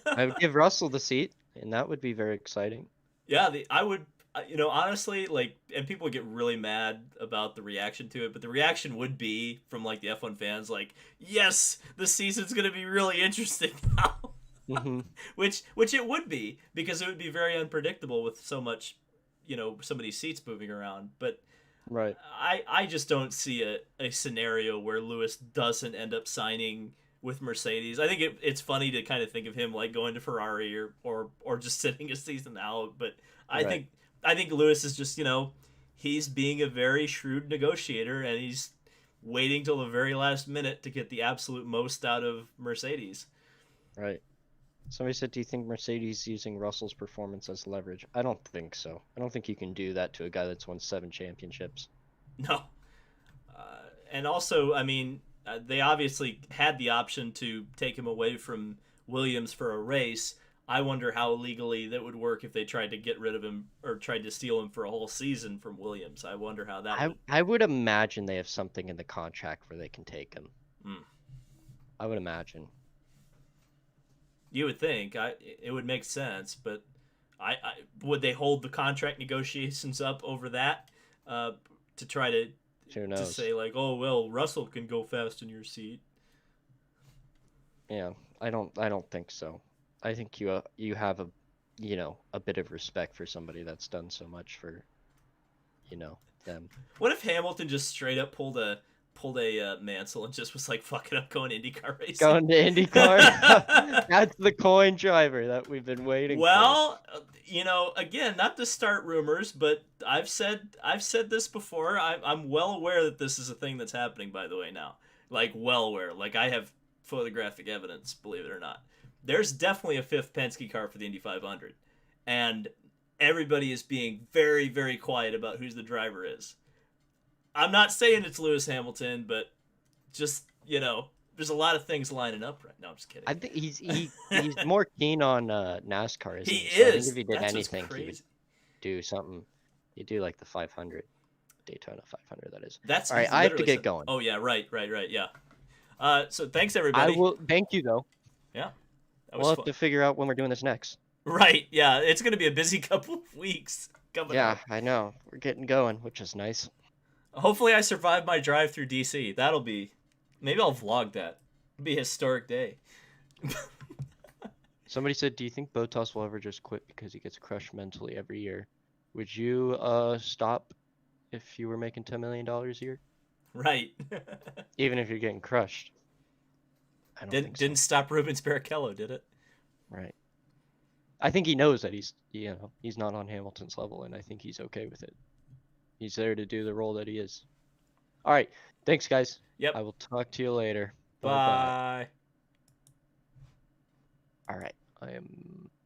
I would give Russell the seat, and that would be very exciting. Yeah, I would, honestly, like, and people get really mad about the reaction to it, but the reaction would be from like the F1 fans, like, yes, the season's gonna be really interesting now. Mm-hmm. which it would be, because it would be very unpredictable with so much, so many seats moving around. But Right. I just don't see a scenario where Lewis doesn't end up signing with Mercedes. I think it's funny to kind of think of him like going to Ferrari or just sitting a season out. But I think Lewis is just, he's being a very shrewd negotiator, and he's waiting till the very last minute to get the absolute most out of Mercedes. Right. Somebody said, do you think Mercedes using Russell's performance as leverage? I don't think so. I don't think you can do that to a guy that's won 7 championships. No. And also, I mean, they obviously had the option to take him away from Williams for a race. I wonder how legally that would work if they tried to get rid of him or tried to steal him for a whole season from Williams. I wonder how that would... I would imagine they have something in the contract where they can take him. I would imagine. You would think it would make sense, but I would they hold the contract negotiations up over that to try to say like, oh well, Russell can go fast in your seat? Yeah, I don't think so. I think you have a bit of respect for somebody that's done so much for them. What if Hamilton just straight up pulled a Mansell and just was like, fuck it, I'm going IndyCar racing. Going to IndyCar? That's the coin driver that we've been waiting for. Again, not to start rumors, but I've said this before. I'm well aware that this is a thing that's happening, by the way, now. Like, well aware. Like, I have photographic evidence, believe it or not. There's definitely a 5th Penske car for the Indy 500. And everybody is being very, very quiet about who the driver is. I'm not saying it's Lewis Hamilton, but just, there's a lot of things lining up right now. I'm just kidding. I think he's more keen on NASCAR, isn't he? He is. So I think is. if he did That's anything, he would do something. He'd do like the 500, Daytona 500, that is. That's all right. I have to get going. Oh, yeah, right, yeah. So thanks, everybody. I will. Thank you, though. Yeah. We'll have to figure out when we're doing this next. Right, yeah. It's going to be a busy couple of weeks coming up. Yeah, I know. We're getting going, which is nice. Hopefully I survive my drive through DC. That'll be... Maybe I'll vlog that. It'll be a historic day. Somebody said, do you think Bottas will ever just quit because he gets crushed mentally every year? Would you stop if you were making $10 million a year? Right. Even if you're getting crushed. I don't think so. Didn't stop Rubens Barrichello, did it? Right. I think he knows that he's not on Hamilton's level, and I think he's okay with it. He's there to do the role that he is. All right. Thanks, guys. Yep. I will talk to you later. Bye. All right. I am